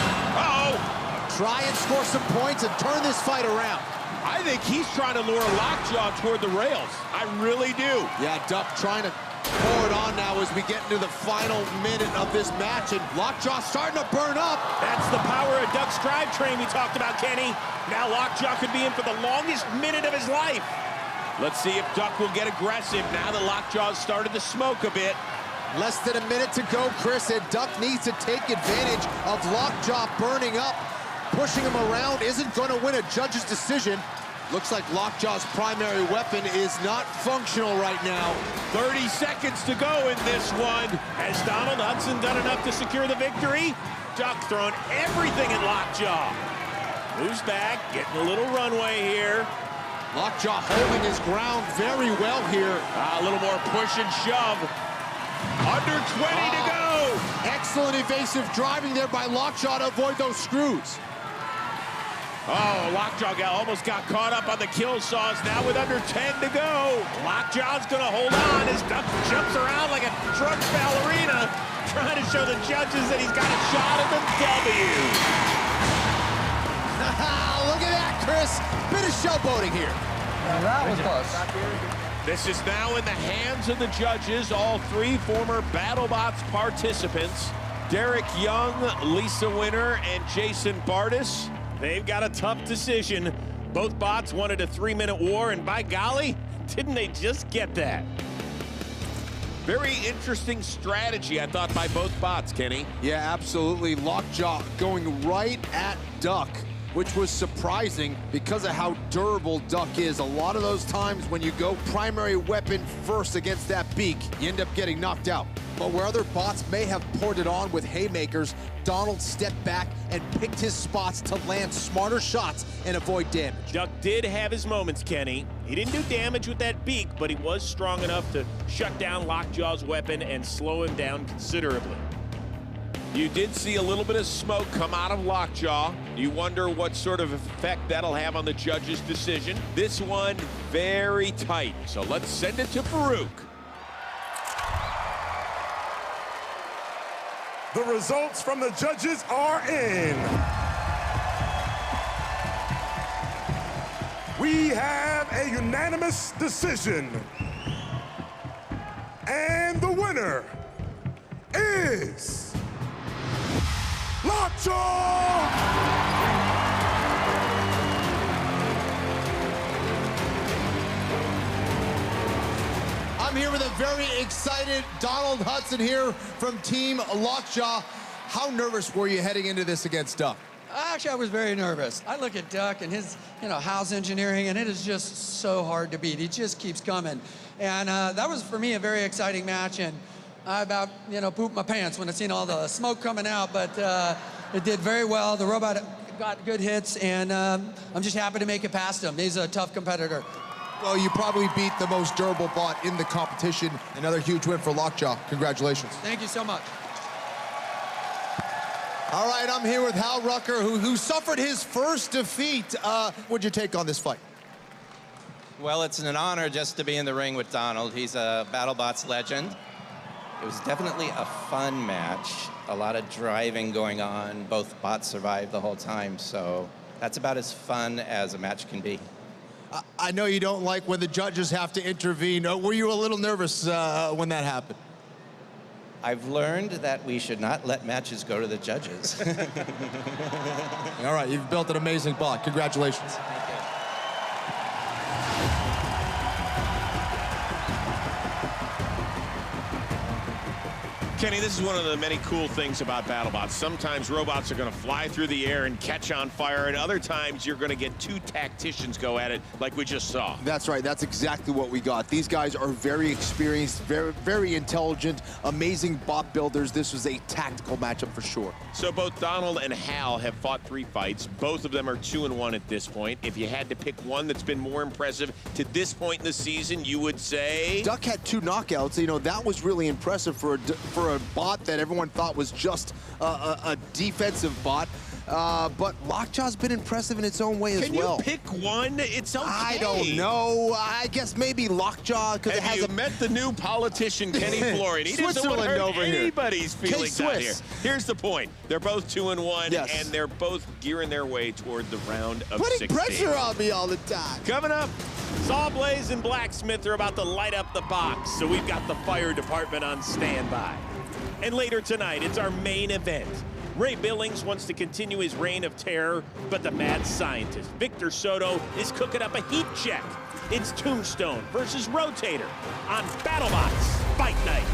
Try and score some points and turn this fight around. I think he's trying to lure Lockjaw toward the rails. I really do. Yeah, Duck trying to pour it on now as we get into the final minute of this match, and Lockjaw starting to burn up. That's the power of Duck's drivetrain we talked about, Kenny. Now Lockjaw could be in for the longest minute of his life. Let's see if Duck will get aggressive now that Lockjaw's started to smoke a bit. Less than a minute to go, Chris, and Duck needs to take advantage of Lockjaw burning up. Pushing him around isn't going to win a judge's decision. Looks like Lockjaw's primary weapon is not functional right now. 30 seconds to go in this one. Has Donald Hudson done enough to secure the victory? Duck throwing everything at Lockjaw. Moves back, getting a little runway here. Lockjaw holding his ground very well here. A little more push and shove. Under 20 to go. Excellent evasive driving there by Lockjaw to avoid those screws. Oh, Lockjaw almost got caught up on the kill saws. Now with under 10 to go. Lockjaw's gonna hold on as Duck jumps around like a drunk ballerina, trying to show the judges that he's got a shot at the W. Look at that, Chris. Bit of showboating here. That was close. This is now in the hands of the judges, all three former BattleBots participants. Derek Young, Lisa Winter, and Jason Bardis. They've got a tough decision. Both bots wanted a 3-minute war, and by golly, didn't they just get that? Very interesting strategy, I thought, by both bots, Kenny. Yeah, absolutely. Lockjaw going right at Duck, which was surprising because of how durable Duck is. A lot of those times when you go primary weapon first against that beak, you end up getting knocked out. But where other bots may have poured it on with haymakers, Donald stepped back and picked his spots to land smarter shots and avoid damage. Duck did have his moments, Kenny. He didn't do damage with that beak, but he was strong enough to shut down Lockjaw's weapon and slow him down considerably. You did see a little bit of smoke come out of Lockjaw. You wonder what sort of effect that'll have on the judge's decision. This one, very tight. So let's send it to Farouk. The results from the judges are in. We have a unanimous decision. And the winner is Lockjaw! I'm here with a very excited Donald Hudson here from Team Lockjaw. How nervous were you heading into this against Duck? Actually, I was very nervous. I look at Duck and his, house engineering, and it is just so hard to beat. He just keeps coming. And that was, for me, a very exciting match. And I about, pooped my pants when I seen all the smoke coming out, but it did very well. The robot got good hits, and I'm just happy to make it past him. He's a tough competitor. Well, you probably beat the most durable bot in the competition. Another huge win for Lockjaw. Congratulations. Thank you so much. All right, I'm here with Hal Rucker, who suffered his first defeat. What'd you take on this fight? Well, it's an honor just to be in the ring with Donald. He's a BattleBots legend. It was definitely a fun match. A lot of driving going on. Both bots survived the whole time, so that's about as fun as a match can be. I know you don't like when the judges have to intervene. Were you a little nervous when that happened? I've learned that we should not let matches go to the judges. All right, you've built an amazing bot. Congratulations. Kenny, this is one of the many cool things about BattleBots. Sometimes robots are going to fly through the air and catch on fire, and other times you're going to get two tacticians go at it like we just saw. That's right. That's exactly what we got. These guys are very experienced, very intelligent, amazing bot builders. This was a tactical matchup for sure. So both Donald and Hal have fought 3 fights. Both of them are 2-1 at this point. If you had to pick one that's been more impressive to this point in the season, you would say? Duck had 2 knockouts. That was really impressive for a bot that everyone thought was just a defensive bot. But Lockjaw's been impressive in its own way as well. Can you pick one? It's okay. I don't know. I guess maybe Lockjaw, because it has met the new politician, Kenny Florian. He doesn't want to hurt anybody's feelings out here. Here's the point. They're both 2-1, and they're both gearing their way toward the round of 16. Putting pressure on me all the time. Coming up, SawBlaze and Blacksmith are about to light up the box, so we've got the fire department on standby. And later tonight, it's our main event. Ray Billings wants to continue his reign of terror, but the mad scientist, Victor Soto, is cooking up a heat check. It's Tombstone versus Rotator on BattleBots Fight Night.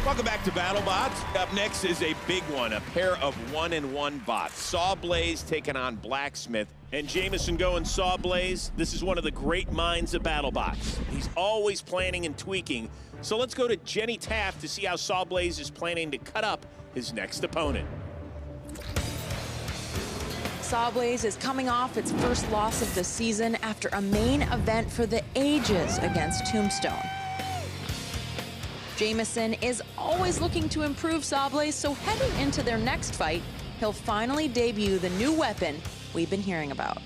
Welcome back to BattleBots. Up next is a big one, a pair of 1-in-1 bots. SawBlaze taking on Blacksmith. And Jameson going SawBlaze. This is one of the great minds of BattleBots. He's always planning and tweaking. So let's go to Jenny Taft to see how SawBlaze is planning to cut up his next opponent. SawBlaze is coming off its first loss of the season after a main event for the ages against Tombstone. Jameson is always looking to improve SawBlaze, so heading into their next fight, he'll finally debut the new weapon we've been hearing about.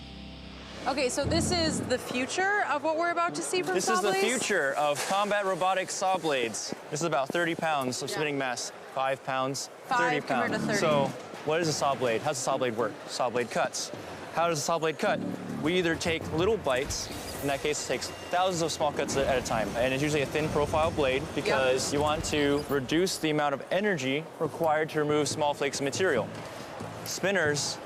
Okay, so this is the future of what we're about to see from SawBlaze? This is the future of combat robotic saw blades. This is about 30 pounds of spinning mass, 5 pounds, 30 pounds. To 30. So what is a saw blade? How does a saw blade work? Saw blade cuts. How does a saw blade cut? We either take little bites, in that case it takes thousands of small cuts at a time, and it's usually a thin profile blade because you want to reduce the amount of energy required to remove small flakes of material. Spinners,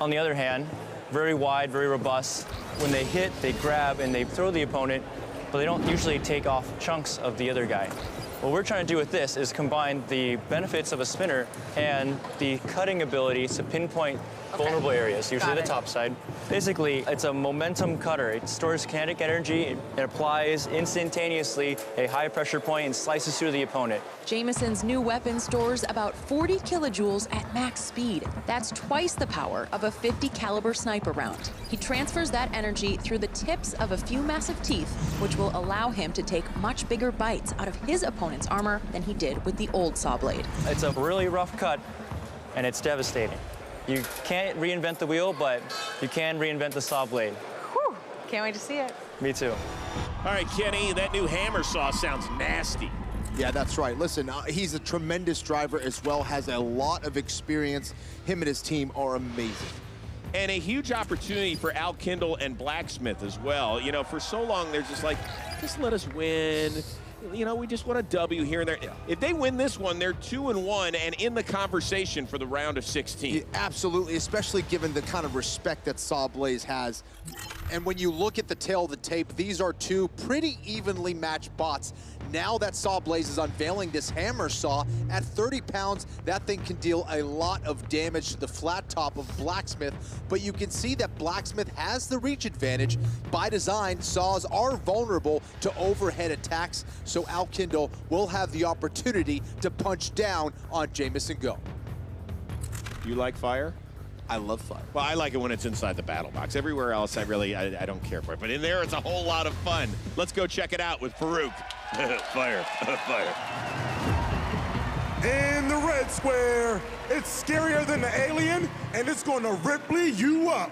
on the other hand, very wide, very robust. When they hit, they grab and they throw the opponent, but they don't usually take off chunks of the other guy. What we're trying to do with this is combine the benefits of a spinner and the cutting ability to pinpoint vulnerable areas, usually the top side. Basically, it's a momentum cutter. It stores kinetic energy, it applies instantaneously a high pressure point and slices through the opponent. Jameson's new weapon stores about 40 kilojoules at max speed. That's twice the power of a 50 caliber sniper round. He transfers that energy through the tips of a few massive teeth, which will allow him to take much bigger bites out of his opponent's armor than he did with the old saw blade. It's a really rough cut, and it's devastating. You can't reinvent the wheel, but you can reinvent the saw blade. Whew, can't wait to see it. Me too. All right, Kenny, that new hammer saw sounds nasty. Yeah, that's right. Listen, he's a tremendous driver as well, has a lot of experience. Him and his team are amazing. And a huge opportunity for Al Kindle and Blacksmith as well. You know, for so long, they're just like, just let us win. You know, we just want a W here and there. If they win this one, they're 2-1 and in the conversation for the round of 16. Yeah, absolutely, especially given the kind of respect that SawBlaze has. And when you look at the tail of the tape, these are two pretty evenly matched bots. Now that SawBlaze is unveiling this hammer saw, at 30 pounds, that thing can deal a lot of damage to the flat top of Blacksmith, but you can see that Blacksmith has the reach advantage. By design, saws are vulnerable to overhead attacks, so Al Kindle will have the opportunity to punch down on Jameson Go. You like fire? I love fire. Well, I like it when it's inside the battle box. Everywhere else, I don't care for it. But in there, it's a whole lot of fun. Let's go check it out with Farouk. Fire, fire. In the red square, it's scarier than the alien, and it's gonna Ripley you up.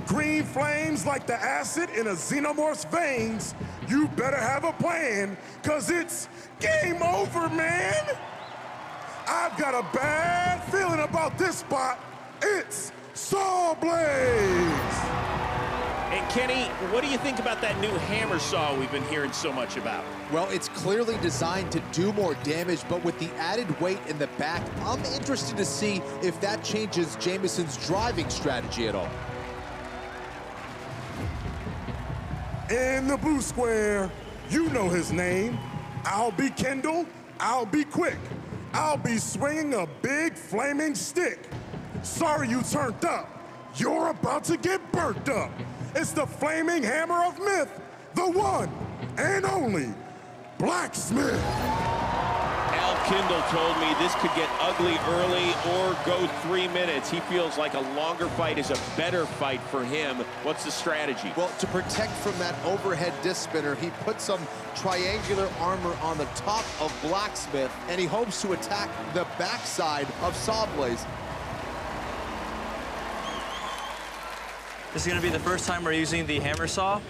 Green flames like the acid in a xenomorph's veins. You better have a plan, cause it's game over, man. I've got a bad feeling about this spot. It's SawBlaze! And Kenny, what do you think about that new hammer saw we've been hearing so much about? Well, it's clearly designed to do more damage, but with the added weight in the back, I'm interested to see if that changes Jameson's driving strategy at all. In the blue square, you know his name. I'll be Kendall, I'll be quick. I'll be swinging a big flaming stick. Sorry you turned up. You're about to get burnt up. It's the flaming hammer of myth, the one and only Blacksmith. Al Kindle told me this could get ugly early or go 3 minutes. He feels like a longer fight is a better fight for him. What's the strategy? Well, to protect from that overhead disc spinner, he put some triangular armor on the top of Blacksmith, and he hopes to attack the backside of SawBlaze. This is going to be the first time we're using the hammer saw.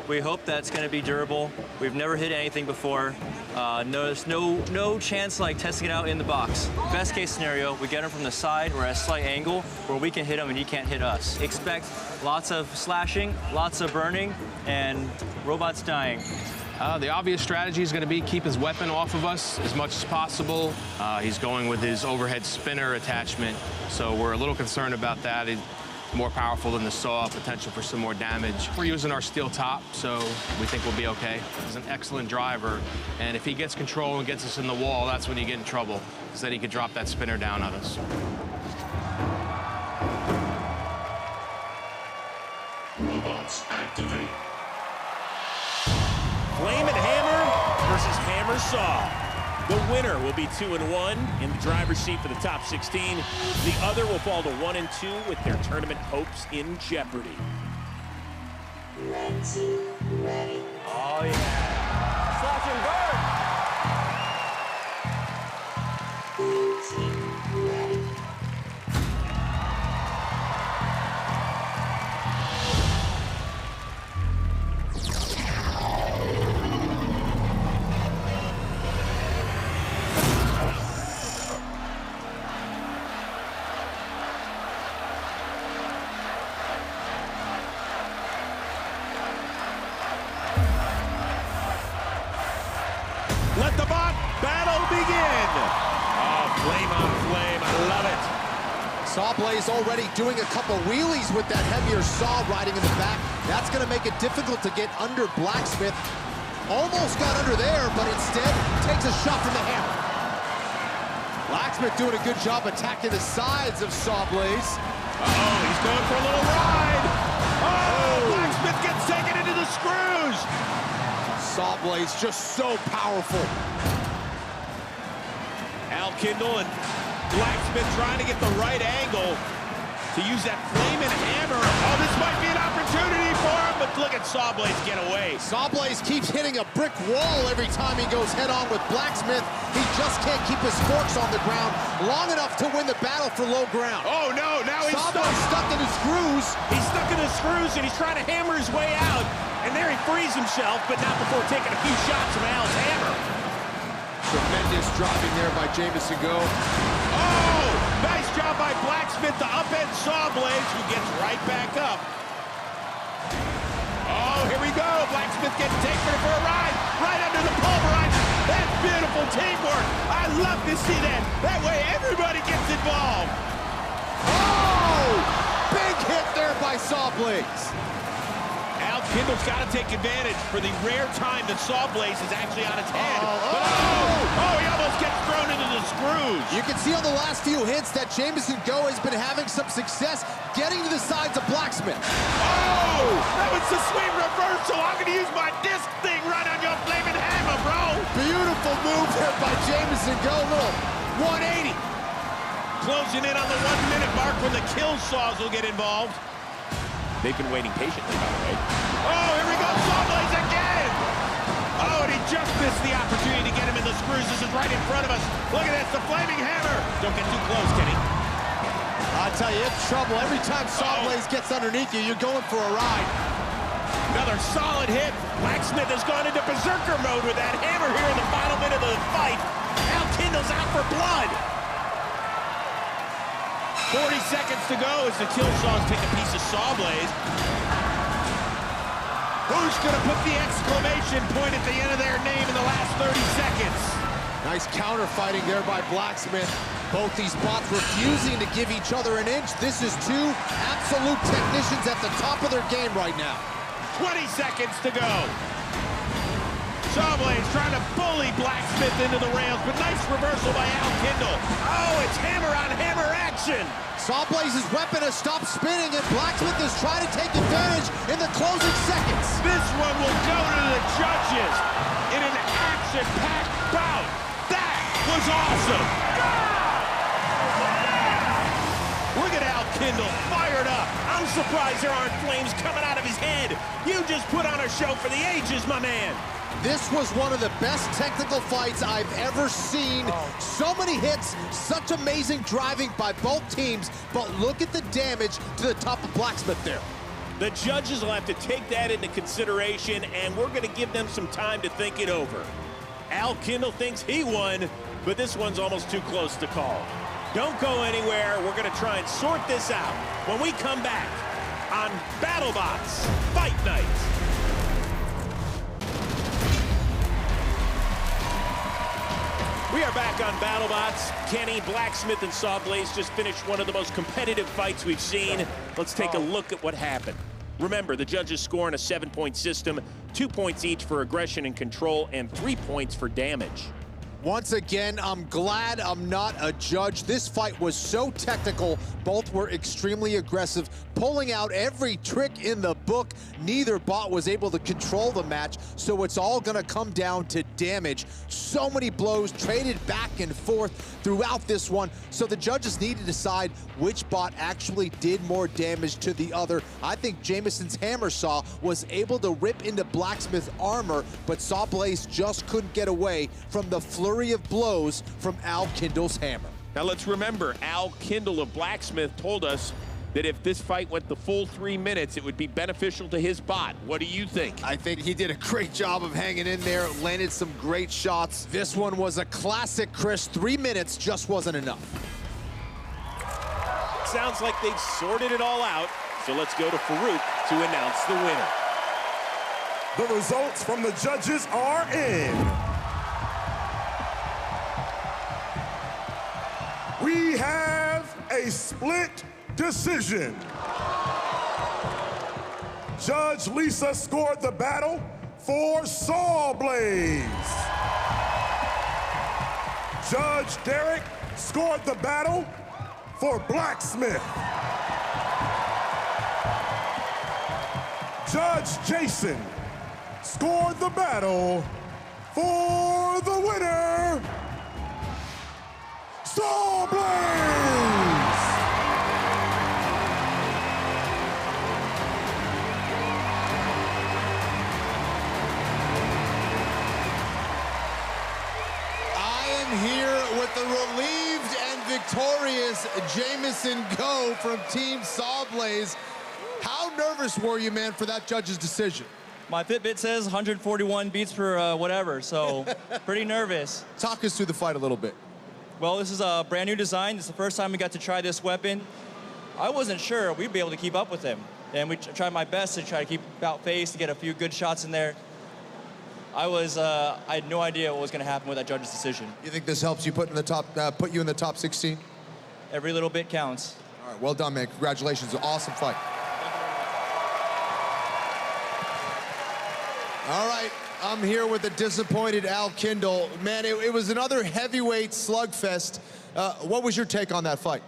We hope that's going to be durable. We've never hit anything before. There's no chance like testing it out in the box. Best case scenario, we get him from the side or at a slight angle where we can hit him and he can't hit us. Expect lots of slashing, lots of burning, and robots dying. The obvious strategy is going to be keep his weapon off of us as much as possible. He's going with his overhead spinner attachment, so we're a little concerned about that. more powerful than the saw, potential for some more damage. We're using our steel top, so we think we'll be okay. He's an excellent driver, and if he gets control and gets us in the wall, that's when you get in trouble, because then he could drop that spinner down on us. Robots activate. Flame and Hammer versus Hammer Saw. The winner will be 2-1 in the driver's seat for the top 16. The other will fall to 1-2 with their tournament hopes in jeopardy. Red team ready. Oh, yeah. Slash and burn. Blue team ready. Let the bot battle begin. Oh, flame on flame. I love it. SawBlaze already doing a couple wheelies with that heavier saw riding in the back. That's going to make it difficult to get under Blacksmith. Almost got under there, but instead takes a shot from the hammer. Blacksmith doing a good job attacking the sides of SawBlaze. Uh-oh, he's going for a little ride. Oh, Blacksmith gets taken into the screws. SawBlaze just so powerful. Al Kindle and Blacksmith trying to get the right angle to use that flame and hammer. Oh, this might be an opportunity for him, but look at SawBlaze get away. SawBlaze keeps hitting a brick wall every time he goes head-on with Blacksmith. He just can't keep his forks on the ground long enough to win the battle for low ground. Oh, no, now he's stuck in the screws. He's stuck in the screws, and he's trying to hammer his way out. And there he frees himself, but not before taking a few shots from Al's hammer. Tremendous driving there by Jameson Go. Oh, nice job by Blacksmith to upend SawBlaze, who gets right back up. Oh, here we go. Blacksmith getting taken for a ride, right under the pulverizer. That's beautiful teamwork. I love to see that. That way everybody gets involved. Oh, big hit there by SawBlaze. Al Kindle's got to take advantage for the rare time that SawBlaze is actually on its head. Oh, he almost gets thrown into the screws. You can see on the last few hits that Jameson Go has been having some success getting to the sides of Blacksmith. Oh, that was the sweet reversal. I'm going to use my disc thing right on your flaming hammer, bro. Beautiful move there by Jameson Go. Little 180. Closing in on the 1 minute mark when the kill saws will get involved. They've been waiting patiently, by the way. Oh, here we go, SawBlaze again! Oh, and he just missed the opportunity to get him in the screws. This is right in front of us. Look at this, the flaming hammer. Don't get too close, Kenny. I tell you, it's trouble. Every time SawBlaze gets underneath you, you're going for a ride. Another solid hit. Blacksmith has gone into berserker mode with that hammer here in the final minute of the fight. Al Kindle's out for blood. 40 seconds to go as the kill saws take a piece of SawBlaze. Who's going to put the exclamation point at the end of their name in the last 30 seconds? Nice counter fighting there by Blacksmith. Both these bots refusing to give each other an inch. This is two absolute technicians at the top of their game right now. 20 seconds to go. SawBlaze trying to bully Blacksmith into the rails, but nice reversal by Al Kindle. Oh, it's hammer on hammer action. SawBlaze's weapon has stopped spinning, and Blacksmith is trying to take advantage in the closing seconds. This one will go to the judges in an action-packed bout. That was awesome. Look at Al Kindle, fired up. I'm surprised there aren't flames coming out of his head. You just put on a show for the ages, my man. This was one of the best technical fights I've ever seen. So many hits, such amazing driving by both teams, but look at the damage to the top of Blacksmith there. The judges will have to take that into consideration, and we're going to give them some time to think it over. Al Kindle thinks he won, but this one's almost too close to call. Don't go anywhere. We're going to try and sort this out when we come back on BattleBots Fight Night. We are back on BattleBots. Kenny, Blacksmith, and SawBlaze just finished one of the most competitive fights we've seen. Let's take a look at what happened. Remember, the judges score in a 7-point system, 2 points each for aggression and control, and 3 points for damage. Once again, I'm glad I'm not a judge. This fight was so technical. Both were extremely aggressive, pulling out every trick in the book. Neither bot was able to control the match, so it's all gonna come down to damage. So many blows traded back and forth throughout this one, so the judges need to decide which bot actually did more damage to the other. I think Jameson's hammer saw was able to rip into Blacksmith's armor, but SawBlaze just couldn't get away from the flurry of blows from Al Kindle's hammer. Now let's remember, Al Kindle of Blacksmith told us that if this fight went the full 3 minutes, it would be beneficial to his bot. What do you think? I think he did a great job of hanging in there, landed some great shots. This one was a classic, Chris. 3 minutes just wasn't enough. Sounds like they've sorted it all out, so let's go to Farouk to announce the winner. The results from the judges are in. We have a split decision. Judge Lisa scored the battle for SawBlaze. Judge Derek scored the battle for Blacksmith. Judge Jason scored the battle for the winner, SawBlaze! I am here with the relieved and victorious Jameson Go from Team SawBlaze. How nervous were you, man, for that judge's decision? My Fitbit says 141 beats per whatever, so pretty nervous. Talk us through the fight a little bit. Well, this is a brand new design. This is the first time we got to try this weapon. I wasn't sure we'd be able to keep up with him. And we tried my best to try to keep about face to get a few good shots in there. I had no idea what was going to happen with that judge's decision. You think this helps you put you in the top 16? Every little bit counts. All right, well done, man. Congratulations. Awesome fight. All right, I'm here with the disappointed Al Kindle. Man, it was another heavyweight slugfest. What was your take on that fight?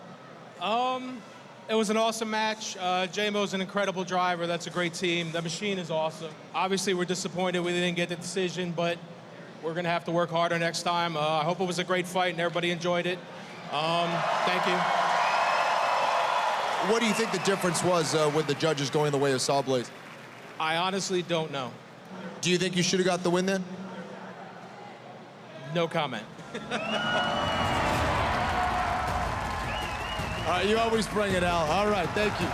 It was an awesome match. J-Mo's an incredible driver. That's a great team. The machine is awesome. Obviously, we're disappointed we didn't get the decision, but we're going to have to work harder next time. I hope it was a great fight and everybody enjoyed it. Thank you. What do you think the difference was with the judges going the way of SawBlaze? I honestly don't know. Do you think you should have got the win then? No comment. You always bring it, Al. All right, thank you.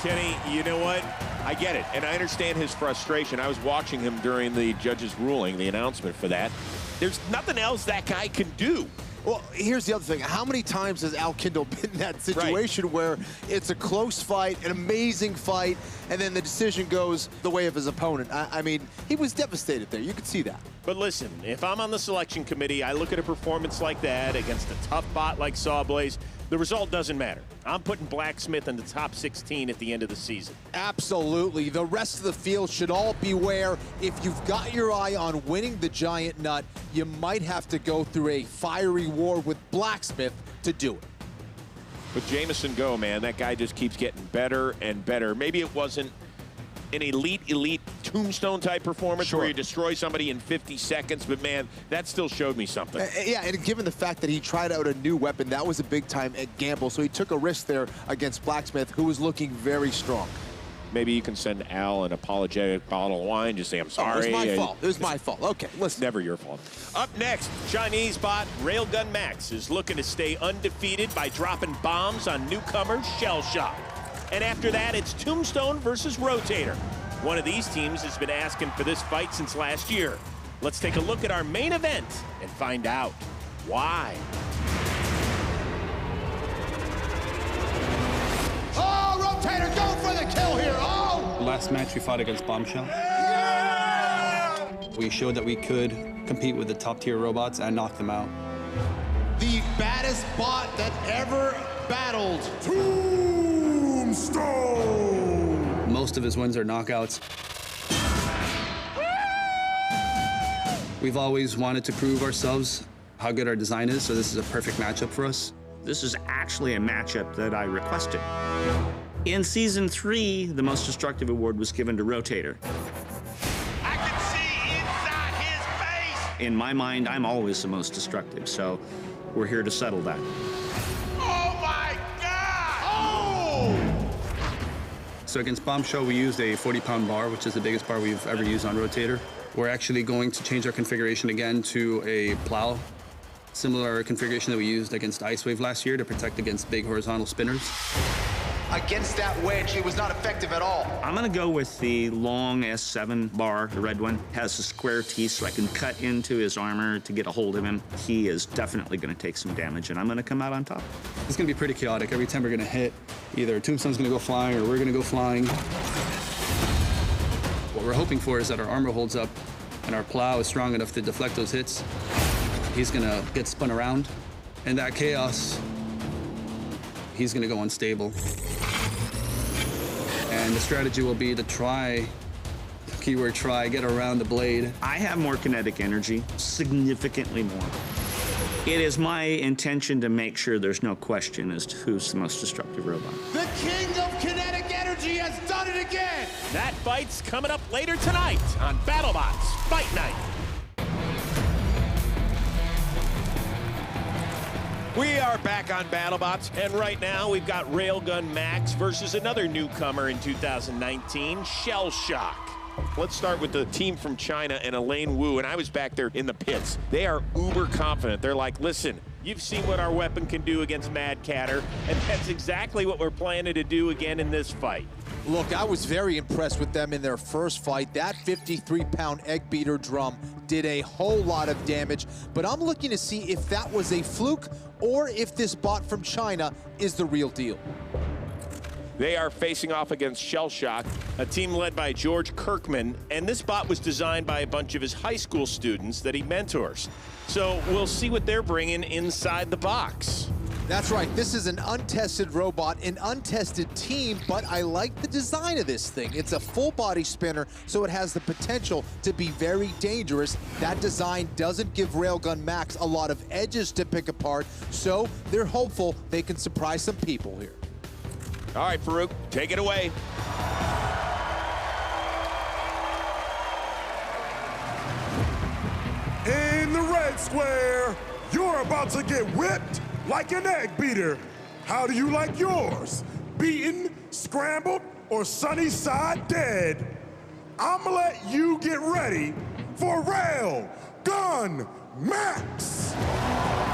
Kenny, you know what? I get it, and I understand his frustration. I was watching him during the judge's ruling, the announcement for that. There's nothing else that guy can do. Well, here's the other thing. How many times has Al Kindle been in that situation where it's a close fight, an amazing fight, and then the decision goes the way of his opponent? I mean, he was devastated there. You could see that. But listen, if I'm on the selection committee, I look at a performance like that against a tough bot like SawBlaze, the result doesn't matter. I'm putting Blacksmith in the top 16 at the end of the season. Absolutely. The rest of the field should all beware. If you've got your eye on winning the giant nut, you might have to go through a fiery war with Blacksmith to do it. But Jameson Go, man, that guy just keeps getting better and better. Maybe it wasn't an elite Tombstone type performance where you destroy somebody in 50 seconds, but man, that still showed me something. Yeah, and given the fact that he tried out a new weapon, that was a big time gamble, so he took a risk there against Blacksmith, who was looking very strong. Maybe you can send Al an apologetic bottle of wine, just say, I'm sorry. Oh, it was my fault. It was my fault. Okay, listen. Never your fault. Up next, Chinese bot RailGun Max is looking to stay undefeated by dropping bombs on newcomers ShellShock. And after that, it's Tombstone versus Rotator. One of these teams has been asking for this fight since last year. Let's take a look at our main event and find out why. Oh, Rotator, go for the kill here. Oh! last match we fought against Bombshell. We showed that we could compete with the top-tier robots and knock them out. The baddest bot that ever battled. Tombstone! Most of his wins are knockouts. We've always wanted to prove ourselves how good our design is, so this is a perfect matchup for us. This is actually a matchup that I requested. In Season 3, the Most Destructive Award was given to Rotator. I can see inside his face! In my mind, I'm always the most destructive, so we're here to settle that. Oh my God! Oh! So against Bombshell, we used a 40-pound bar, which is the biggest bar we've ever used on Rotator. We're actually going to change our configuration again to a plow, similar configuration that we used against Icewave last year to protect against big horizontal spinners. Against that wedge, it was not effective at all. I'm gonna go with the long S7 bar, the red one. Has a square teeth so I can cut into his armor to get a hold of him. He is definitely gonna take some damage, and I'm gonna come out on top. It's gonna be pretty chaotic. Every time we're gonna hit, either Tombstone's gonna go flying or we're gonna go flying. What we're hoping for is that our armor holds up and our plow is strong enough to deflect those hits. He's gonna get spun around. In that chaos, he's gonna go unstable. And the strategy will be to try, keyword try, get around the blade. I have more kinetic energy, significantly more. It is my intention to make sure there's no question as to who's the most destructive robot. The king of kinetic energy has done it again! That fight's coming up later tonight on BattleBots Fight Night. We are back on BattleBots, and right now we've got RailGun Max versus another newcomer in 2019, ShellShock. Let's start with the team from China and Elaine Wu, and I was back there in the pits. They are uber confident. They're like, listen, you've seen what our weapon can do against Mad Catter, and that's exactly what we're planning to do again in this fight. Look, I was very impressed with them in their first fight. That 53-pound egg beater drum did a whole lot of damage, but I'm looking to see if that was a fluke or if this bot from China is the real deal. They are facing off against ShellShock, a team led by George Kirkman, and this bot was designed by a bunch of his high school students that he mentors. So we'll see what they're bringing inside the box. That's right, this is an untested robot, an untested team, but I like the design of this thing. It's a full body spinner, so it has the potential to be very dangerous. That design doesn't give RailGun Max a lot of edges to pick apart, so they're hopeful they can surprise some people here. All right, Farouk, take it away. In the red square, you're about to get whipped like an egg beater. How do you like yours? Beaten, scrambled, or sunny side dead? I'ma let you get ready for RailGun Max.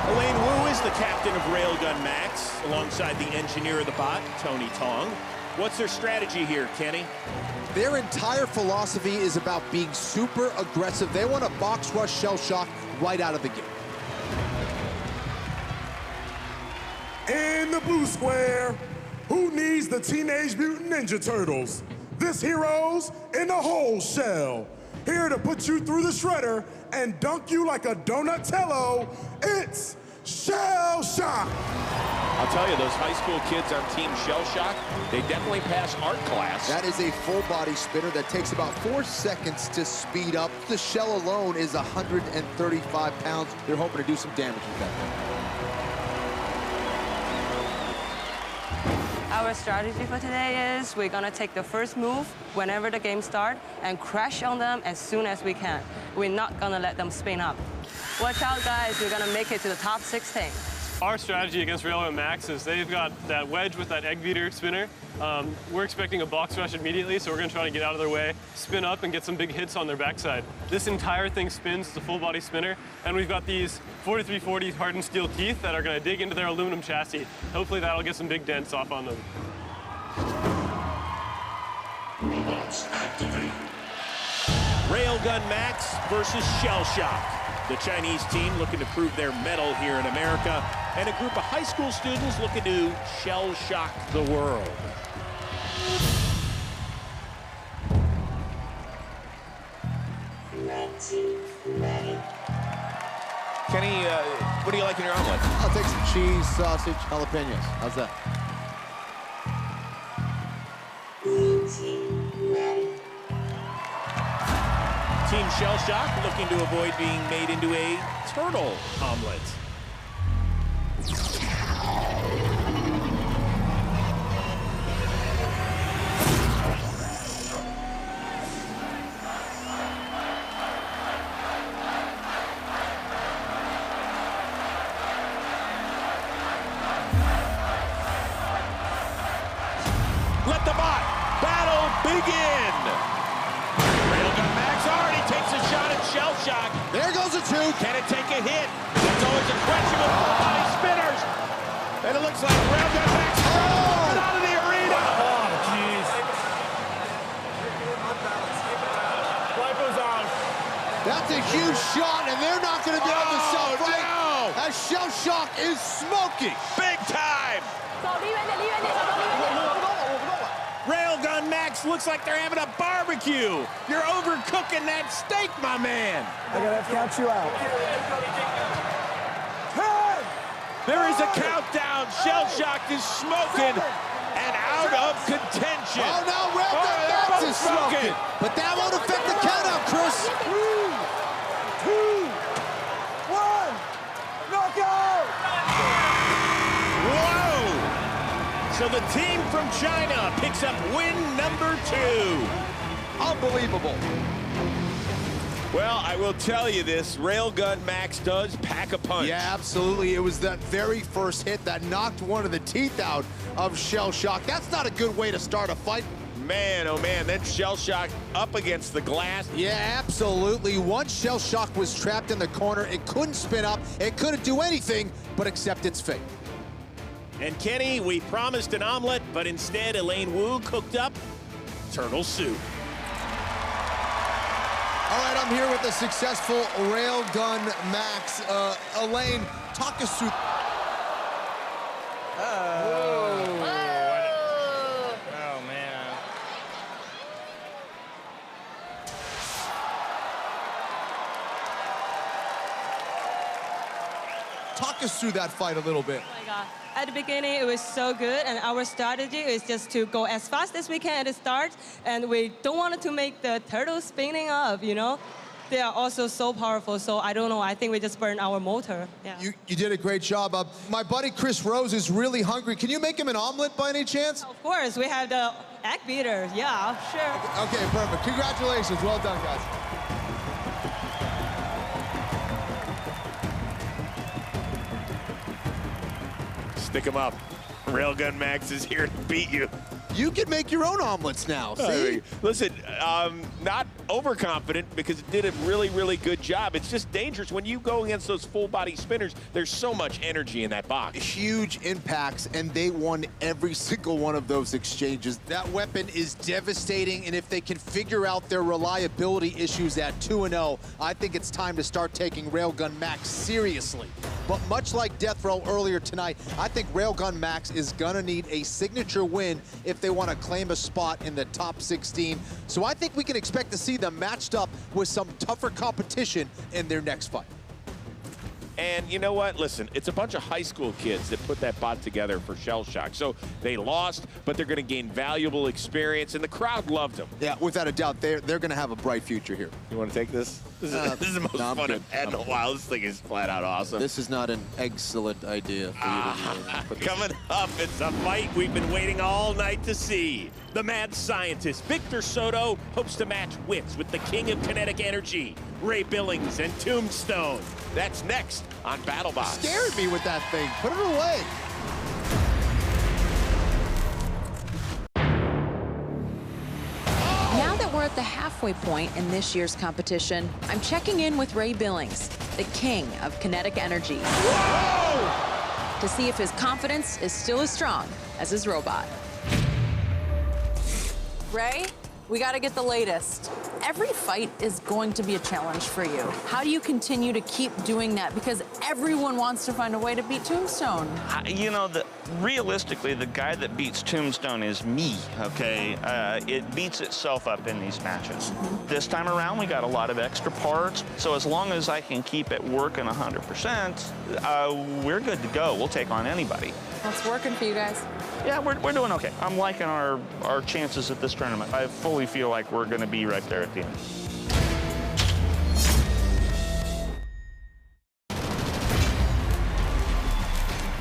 Elaine Wu is the captain of RailGun Max, alongside the engineer of the bot, Tony Tong. What's their strategy here, Kenny? Their entire philosophy is about being super aggressive. They want to box rush ShellShock right out of the gate. In the blue square, who needs the Teenage Mutant Ninja Turtles? This hero's in the whole shell. Here to put you through the shredder and dunk you like a Donatello, it's ShellShock. I'll tell you, those high school kids on Team ShellShock, they definitely pass art class. That is a full body spinner that takes about 4 seconds to speed up. The shell alone is 135 pounds. They're hoping to do some damage with that thing. Our strategy for today is we're gonna take the first move whenever the game starts and crash on them as soon as we can. We're not gonna let them spin up. Watch out, guys, we're gonna make it to the top 16. Our strategy against RailGun Max is they've got that wedge with that egg beater spinner. We're expecting a box rush immediately, so we're gonna try to get out of their way, spin up, and get some big hits on their backside. This entire thing spins, it's a full body spinner, and we've got these 4340 hardened steel teeth that are gonna dig into their aluminum chassis. Hopefully that'll get some big dents off on them. Robots activate. RailGun Max versus ShellShock. The Chinese team looking to prove their mettle here in America, and a group of high school students looking to ShellShock the world. Kenny, what do you like in your omelet? I'll take some cheese, sausage, jalapenos. How's that? Team ShellShock looking to avoid being made into a turtle omelet. Let the bot battle begin. RailGun Max already takes a shot at ShellShock. There goes a two. Can it take a hit? That's always a question with full-body spinners. And it looks like RailGun Max is out of the arena. Oh, jeez. Lipo's on. That's a huge shot, and they're not going to be able to self-right. No. As ShellShock is smoking. Big time. RailGun Max looks like they're having a barbecue. You're overcooking that steak, my man. I gotta count you out. 10. There is a countdown. ShellShock is smoking and out of contention. Oh, now RailGun Max is smoking. But that won't affect the countdown, Chris. 3, 2, 1, knockout! Whoa! So the team from China picks up win number 2. Unbelievable. Well, I will tell you this, RailGun Max does pack a punch. Yeah, absolutely. It was that very first hit that knocked one of the teeth out of ShellShock. That's not a good way to start a fight. Man, oh man, then ShellShock up against the glass. Yeah, absolutely. Once ShellShock was trapped in the corner, it couldn't spin up, it couldn't do anything but accept its fate. And Kenny, we promised an omelet, but instead Elaine Wu cooked up turtle soup. All right, I'm here with the successful RailGun Max. Elaine, talk us through. Oh, man. Talk us through that fight a little bit. Oh my God. At the beginning, it was so good, and our strategy is just to go as fast as we can at the start, and we don't want to make the turtle spinning up, you know? They are also so powerful, so I don't know, I think we just burned our motor. Yeah. You did a great job. My buddy Chris Rose is really hungry. Can you make him an omelet by any chance? Of course, we have the egg beater. Yeah, sure. Okay, perfect. Congratulations. Well done, guys. Stick him up. RailGun Max is here to beat you. You can make your own omelets now, see? Listen, not overconfident because it did a really, really good job. It's just dangerous when you go against those full-body spinners. There's so much energy in that box. Huge impacts, and they won every single one of those exchanges. That weapon is devastating, and if they can figure out their reliability issues at 2-0, I think it's time to start taking RailGun Max seriously. But much like Death Row earlier tonight, I think RailGun Max is gonna need a signature win if they want to claim a spot in the top 16. So I think we can expect to see them matched up with some tougher competition in their next fight. And you know what? Listen, it's a bunch of high school kids that put that bot together for ShellShock. So they lost, but they're going to gain valuable experience, and the crowd loved them. Yeah, without a doubt, they're going to have a bright future here. You want to take this? This is the most fun I've had in a while. This thing is flat out awesome. This is not an excellent idea for you to Coming up, it's a fight we've been waiting all night to see. The mad scientist, Victor Soto, hopes to match wits with the king of kinetic energy, Ray Billings and Tombstone. That's next on BattleBots. Scared me with that thing. Put it away. Now that we're at the halfway point in this year's competition, I'm checking in with Ray Billings, the king of kinetic energy, to see if his confidence is still as strong as his robot. Ray, We got to get the latest. Every fight is going to be a challenge for you. How do you continue to keep doing that? Because everyone wants to find a way to beat Tombstone. You know, realistically, the guy that beats Tombstone is me, okay? It beats itself up in these matches. This time around, we got a lot of extra parts, so as long as I can keep it working 100%, we're good to go. We'll take on anybody. What's working for you guys? Yeah, we're doing okay. I'm liking our chances at this tournament. I fully feel like we're going to be right there at the end.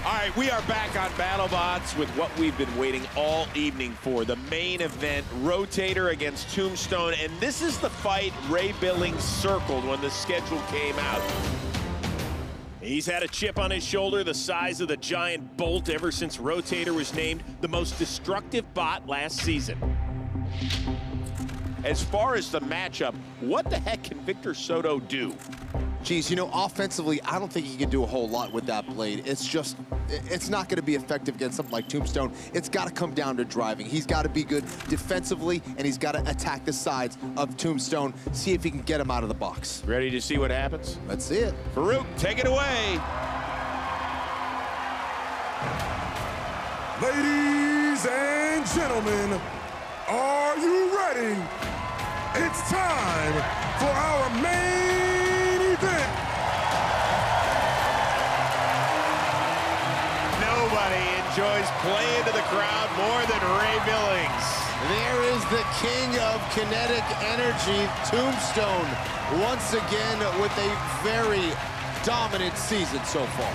All right, we are back on BattleBots with what we've been waiting all evening for, the main event, Rotator against Tombstone, and this is the fight Ray Billings circled when the schedule came out. He's had a chip on his shoulder the size of the giant bolt ever since Rotator was named the most destructive bot last season. As far as the matchup, what the heck can Victor Soto do? Geez, you know, offensively, I don't think he can do a whole lot with that blade. It's not going to be effective against something like Tombstone. It's got to come down to driving. He's got to be good defensively, and he's got to attack the sides of Tombstone, see if he can get him out of the box. Ready to see what happens? Let's see it. Farouk, take it away. Ladies and gentlemen, are you ready? It's time for our main event. Nobody enjoys playing to the crowd more than Ray Billings. There is the king of kinetic energy, Tombstone, once again with a very dominant season so far.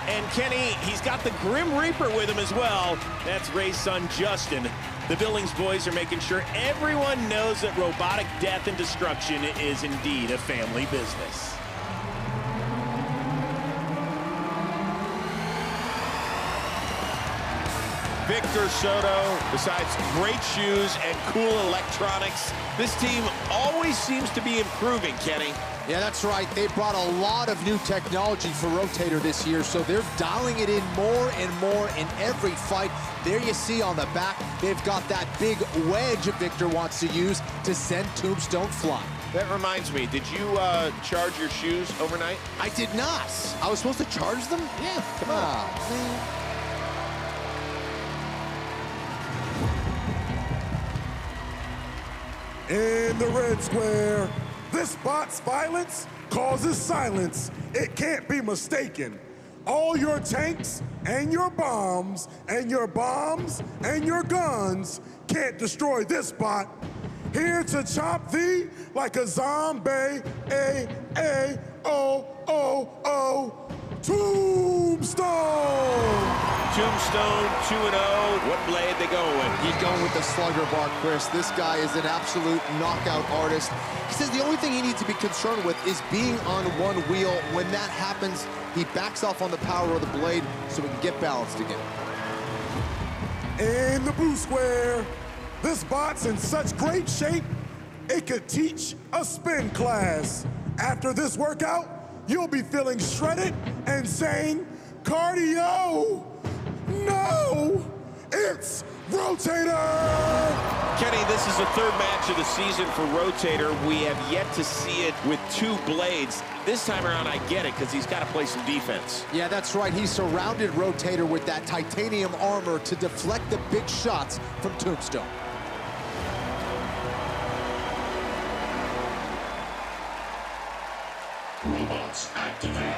And Kenny, he's got the Grim Reaper with him as well. That's Ray's son, Justin. The Billings boys are making sure everyone knows that robotic death and destruction is indeed a family business. Victor Soto, besides great shoes and cool electronics, this team always seems to be improving, Kenny. Yeah, that's right. They brought a lot of new technology for Rotator this year, so they're dialing it in more and more in every fight. There you see on the back, they've got that big wedge Victor wants to use to send Tombstone flying. That reminds me, did you charge your shoes overnight? I did not. I was supposed to charge them? Yeah, come on. In the red square, this bot's violence causes silence. It can't be mistaken. All your tanks and your bombs and your bombs and your guns can't destroy this bot. Here to chop thee like a zombie, Tombstone! Tombstone 2-0. What blade they going with? He's going with the slugger bar, Chris. This guy is an absolute knockout artist. He says the only thing he needs to be concerned with is being on one wheel. When that happens, he backs off on the power of the blade so he can get balanced again. In the blue square, this bot's in such great shape, it could teach a spin class. After this workout, you'll be feeling shredded and saying, cardio! No! It's Rotator! Kenny, this is the third match of the season for Rotator. We have yet to see it with two blades. This time around, I get it, because he's got to play some defense. Yeah, that's right. He surrounded Rotator with that titanium armor to deflect the big shots from Tombstone. Robots activate.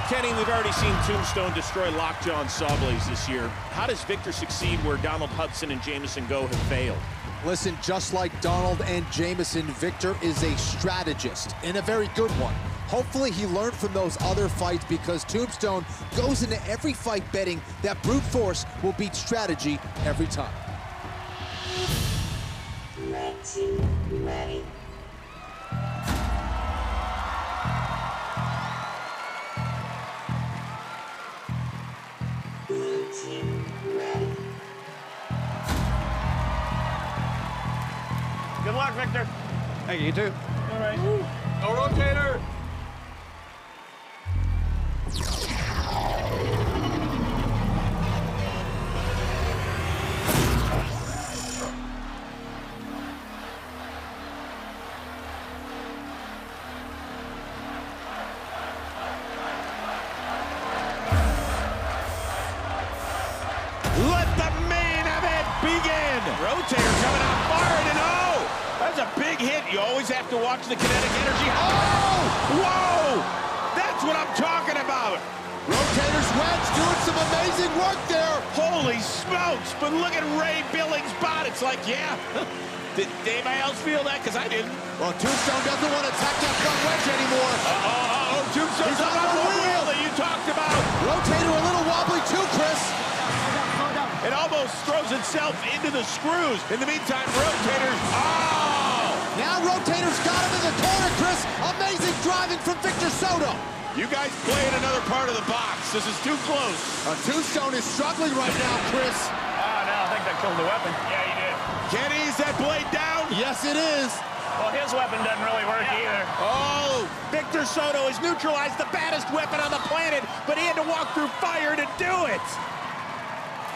Kenny, we've already seen Tombstone destroy Lockjaw and SawBlaze this year. How does Victor succeed where Donald Hudson and Jameson Go have failed? Listen, just like Donald and Jameson, Victor is a strategist, and a very good one. Hopefully he learned from those other fights, because Tombstone goes into every fight betting that brute force will beat strategy every time. Red team ready. Blue team ready. Good luck, Victor. Thank you, you too. All right. Go Rotator. Rotator coming out firing, and oh! That's a big hit. You always have to watch the kinetic energy. Oh! Whoa! That's what I'm talking about. Rotator's wedge doing some amazing work there. Holy smokes, but look at Ray Billings' bot. It's like, yeah. Did anybody else feel that? Because I didn't. Well, Tombstone doesn't want to attack that front wedge anymore. Tombstone's on the wheel that you talked about. Rotator a little wobbly too, Chris. It almost throws itself into the screws. In the meantime, Rotator's, oh! Now Rotator's got him in the corner, Chris. Amazing driving from Victor Soto. You guys play in another part of the box. This is too close. Tombstone is struggling right now, Chris. Oh, no, I think that killed the weapon. Yeah, he did. Kenny, is that blade down? Yes, it is. Well, his weapon doesn't really work either. Oh, Victor Soto has neutralized the baddest weapon on the planet, but he had to walk through fire to do it.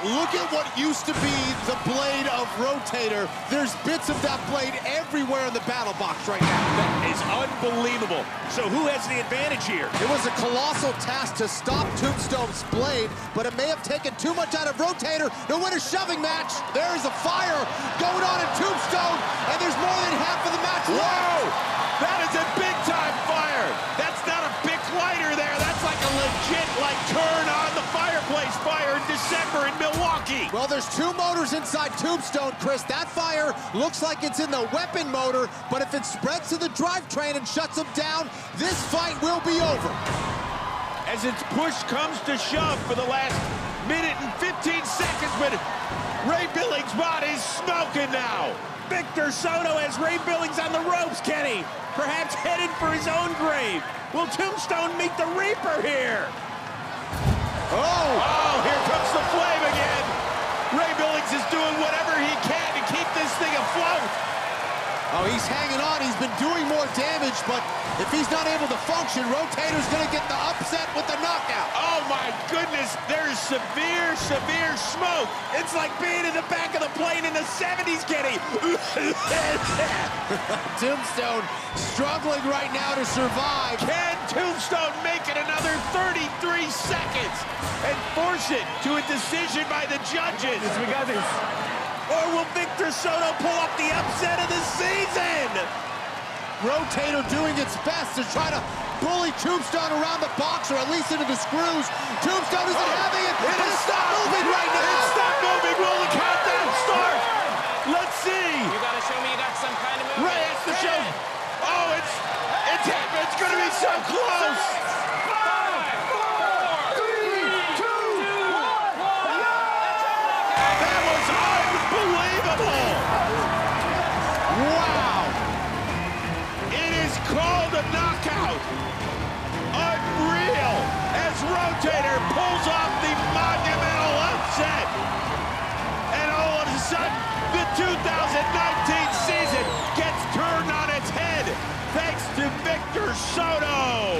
Look at what used to be the blade of Rotator. There's bits of that blade everywhere in the battle box right now. That is unbelievable. So who has the advantage here? It was a colossal task to stop Tombstone's blade, but it may have taken too much out of Rotator to win a shoving match. There is a fire going on in Tombstone, and there's more than half of the match left. Whoa! That is a big-time fire. That's not a big lighter there. That's like a legit, turn on the fireplace fire in December in Milwaukee. Well, there's two motors inside Tombstone, Chris. That fire looks like it's in the weapon motor, but if it spreads to the drivetrain and shuts them down, this fight will be over. As its push comes to shove for the last minute and 15 seconds, but Ray Billings' body's smoking now. Victor Soto has Ray Billings on the ropes, Kenny. Perhaps headed for his own grave. Will Tombstone meet the Reaper here? Oh, here comes the flame again. Ray Billings is doing whatever he can to keep this thing afloat. Oh, he's hanging on. He's been doing more damage, but if he's not able to function, Rotator's going to get the upset with the knockout. Oh, my goodness. There's severe, severe smoke. It's like being in the back of the plane in the 70s, Kenny. Tombstone struggling right now to survive. Can Tombstone make it another 33 seconds and force it to a decision by the judges? Yes, we got this. Or will Victor Soto pull up the upset of the season? Rotator doing its best to try to bully Tombstone around the box, or at least into the screws. Tombstone isn't having it, but it's not moving right now. It's not moving. Will the countdown start? Let's see. You gotta show me you got some kind of movement. Ray has to show. Oh, it's happened. It's gonna be so close. 5, 4, 3, 2, 1. That was unbelievable. Wow. It is called a knockout. Unreal. As Rotator pulls off the monumental upset. And all of a sudden, the 2019 season gets turned on its head thanks to Victor Soto.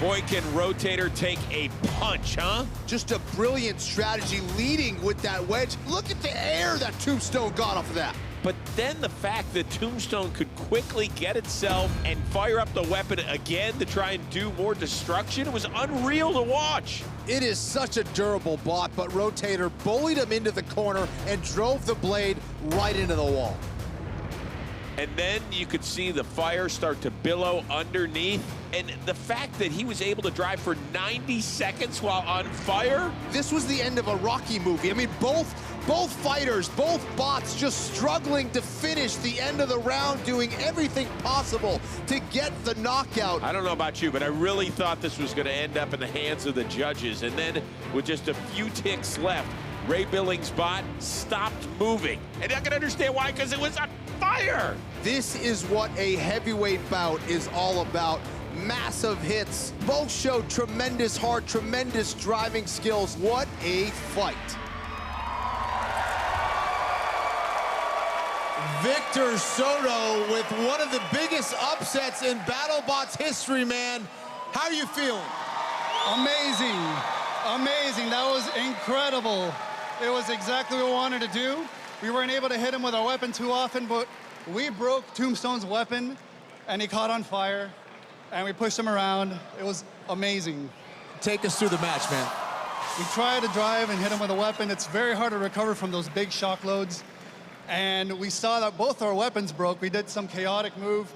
Boy, can Rotator take a punch, huh? Just a brilliant strategy leading with that wedge. Look at the air that Tombstone got off of that. But then the fact that Tombstone could quickly get itself and fire up the weapon again to try and do more destruction was unreal to watch. It is such a durable bot, but Rotator bullied him into the corner and drove the blade right into the wall. And then you could see the fire start to billow underneath. And the fact that he was able to drive for 90 seconds while on fire. This was the end of a Rocky movie. I mean, both fighters, both bots just struggling to finish the end of the round, doing everything possible to get the knockout. I don't know about you, but I really thought this was going to end up in the hands of the judges. And then with just a few ticks left, Ray Billings' bot stopped moving. And I can understand why, because it was on fire. This is what a heavyweight bout is all about. Massive hits. Both showed tremendous heart, tremendous driving skills. What a fight. Victor Soto with one of the biggest upsets in BattleBots history, man. How are you feeling? Amazing. Amazing. That was incredible. It was exactly what we wanted to do. We weren't able to hit him with our weapon too often, but we broke Tombstone's weapon, and he caught on fire, and we pushed him around. It was amazing. Take us through the match, man. We try to drive and hit him with a weapon. It's very hard to recover from those big shock loads. And we saw that both our weapons broke. We did some chaotic move.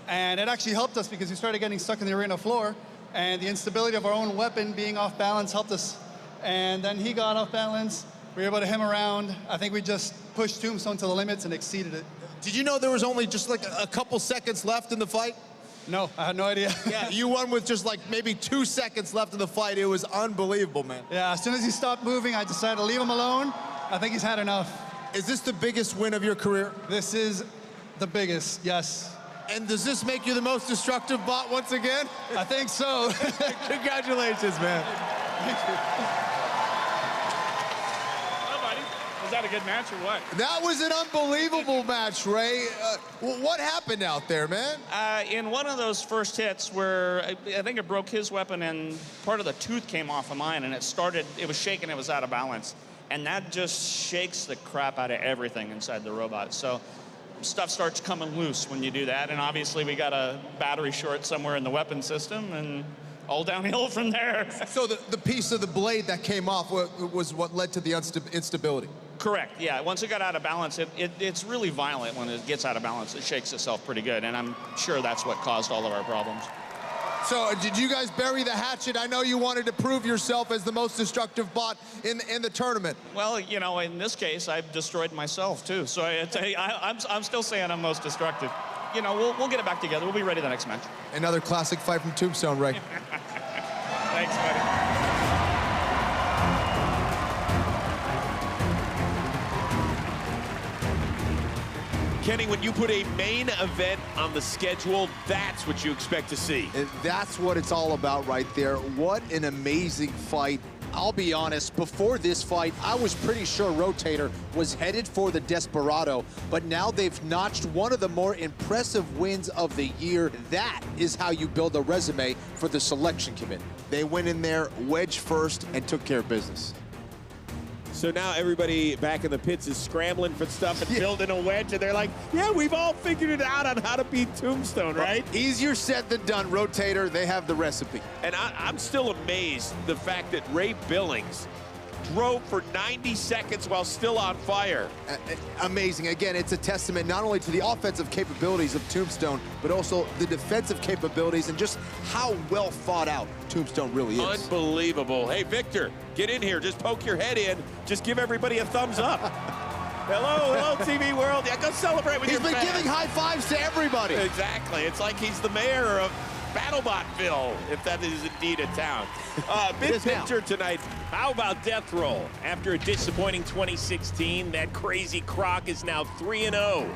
And it actually helped us because we started getting stuck in the arena floor. And the instability of our own weapon being off balance helped us. And then he got off balance. We were able to hit him around. I think we just pushed Tombstone to the limits and exceeded it. Did you know there was only just like a couple seconds left in the fight? No, I had no idea. Yeah, you won with just like maybe 2 seconds left in the fight. It was unbelievable, man. Yeah, as soon as he stopped moving, I decided to leave him alone. I think he's had enough. Is this the biggest win of your career? This is the biggest, yes. And does this make you the most destructive bot once again? I think so. Congratulations, man. Thank you. Was that a good match or what? That was an unbelievable match, Ray. What happened out there, man? In one of those first hits where I think it broke his weapon and part of the tooth came off of mine and it was shaking, it was out of balance. And that just shakes the crap out of everything inside the robot. So stuff starts coming loose when you do that. And obviously we got a battery short somewhere in the weapon system and all downhill from there. So the piece of the blade that came off was what led to the instability? Correct, yeah. Once it got out of balance, it's really violent when it gets out of balance. It shakes itself pretty good, and I'm sure that's what caused all of our problems. So did you guys bury the hatchet? I know you wanted to prove yourself as the most destructive bot in the tournament. Well, you know, in this case, I've destroyed myself, too. So I'm still saying I'm most destructive. You know, we'll get it back together. We'll be ready the next match. Another classic fight from Tombstone, Ray. Thanks, buddy. Kenny, when you put a main event on the schedule, that's what you expect to see. And that's what it's all about right there. What an amazing fight. I'll be honest, before this fight, I was pretty sure Rotator was headed for the Desperado, but now they've notched one of the more impressive wins of the year. That is how you build a resume for the selection committee. They went in there wedge first and took care of business. So now everybody back in the pits is scrambling for stuff and building a wedge, and they're like, yeah, we've all figured it out on how to beat Tombstone, right? Easier said than done, Rotator. They have the recipe. And I'm still amazed the fact that Ray Billings drove for 90 seconds while still on fire. Amazing. Again, it's a testament not only to the offensive capabilities of Tombstone, but also the defensive capabilities and just how well thought out Tombstone really is. Unbelievable. Hey, Victor, get in here. Just poke your head in. Just give everybody a thumbs up. Hello, TV world. Yeah, go celebrate with your fans. He's been giving high fives to everybody. Exactly. It's like he's the mayor of BattleBotville, if that is indeed a town. Big picture tonight. How about Death Roll? After a disappointing 2016, that crazy croc is now 3-0.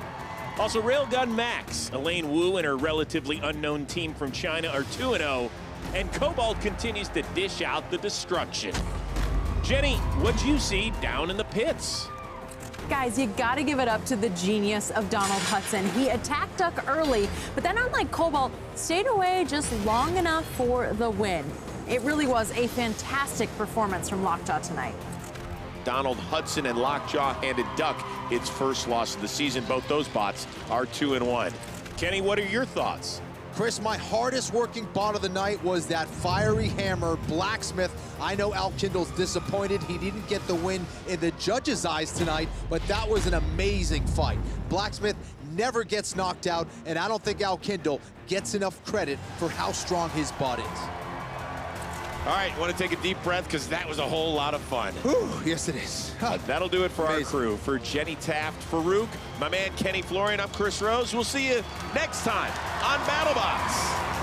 Also, RailGun Max, Elaine Wu and her relatively unknown team from China are 2-0. And Cobalt continues to dish out the destruction. Jenny, what'd you see down in the pits? Guys, you gotta give it up to the genius of Donald Hudson. He attacked Duck early, but then unlike Cobalt, stayed away just long enough for the win. It really was a fantastic performance from Lockjaw tonight. Donald Hudson and Lockjaw handed Duck its first loss of the season. Both those bots are 2-1. Kenny, what are your thoughts? Chris, my hardest working bot of the night was that fiery hammer, Blacksmith. I know Al Kindle's disappointed. He didn't get the win in the judges' eyes tonight, but that was an amazing fight. Blacksmith never gets knocked out, and I don't think Al Kindle gets enough credit for how strong his bot is. All right, want to take a deep breath because that was a whole lot of fun. Whew, yes, it is. That'll do it for our crew. For Jenny Taft, Farouk, my man Kenny Florian, I'm Chris Rose. We'll see you next time on BattleBots.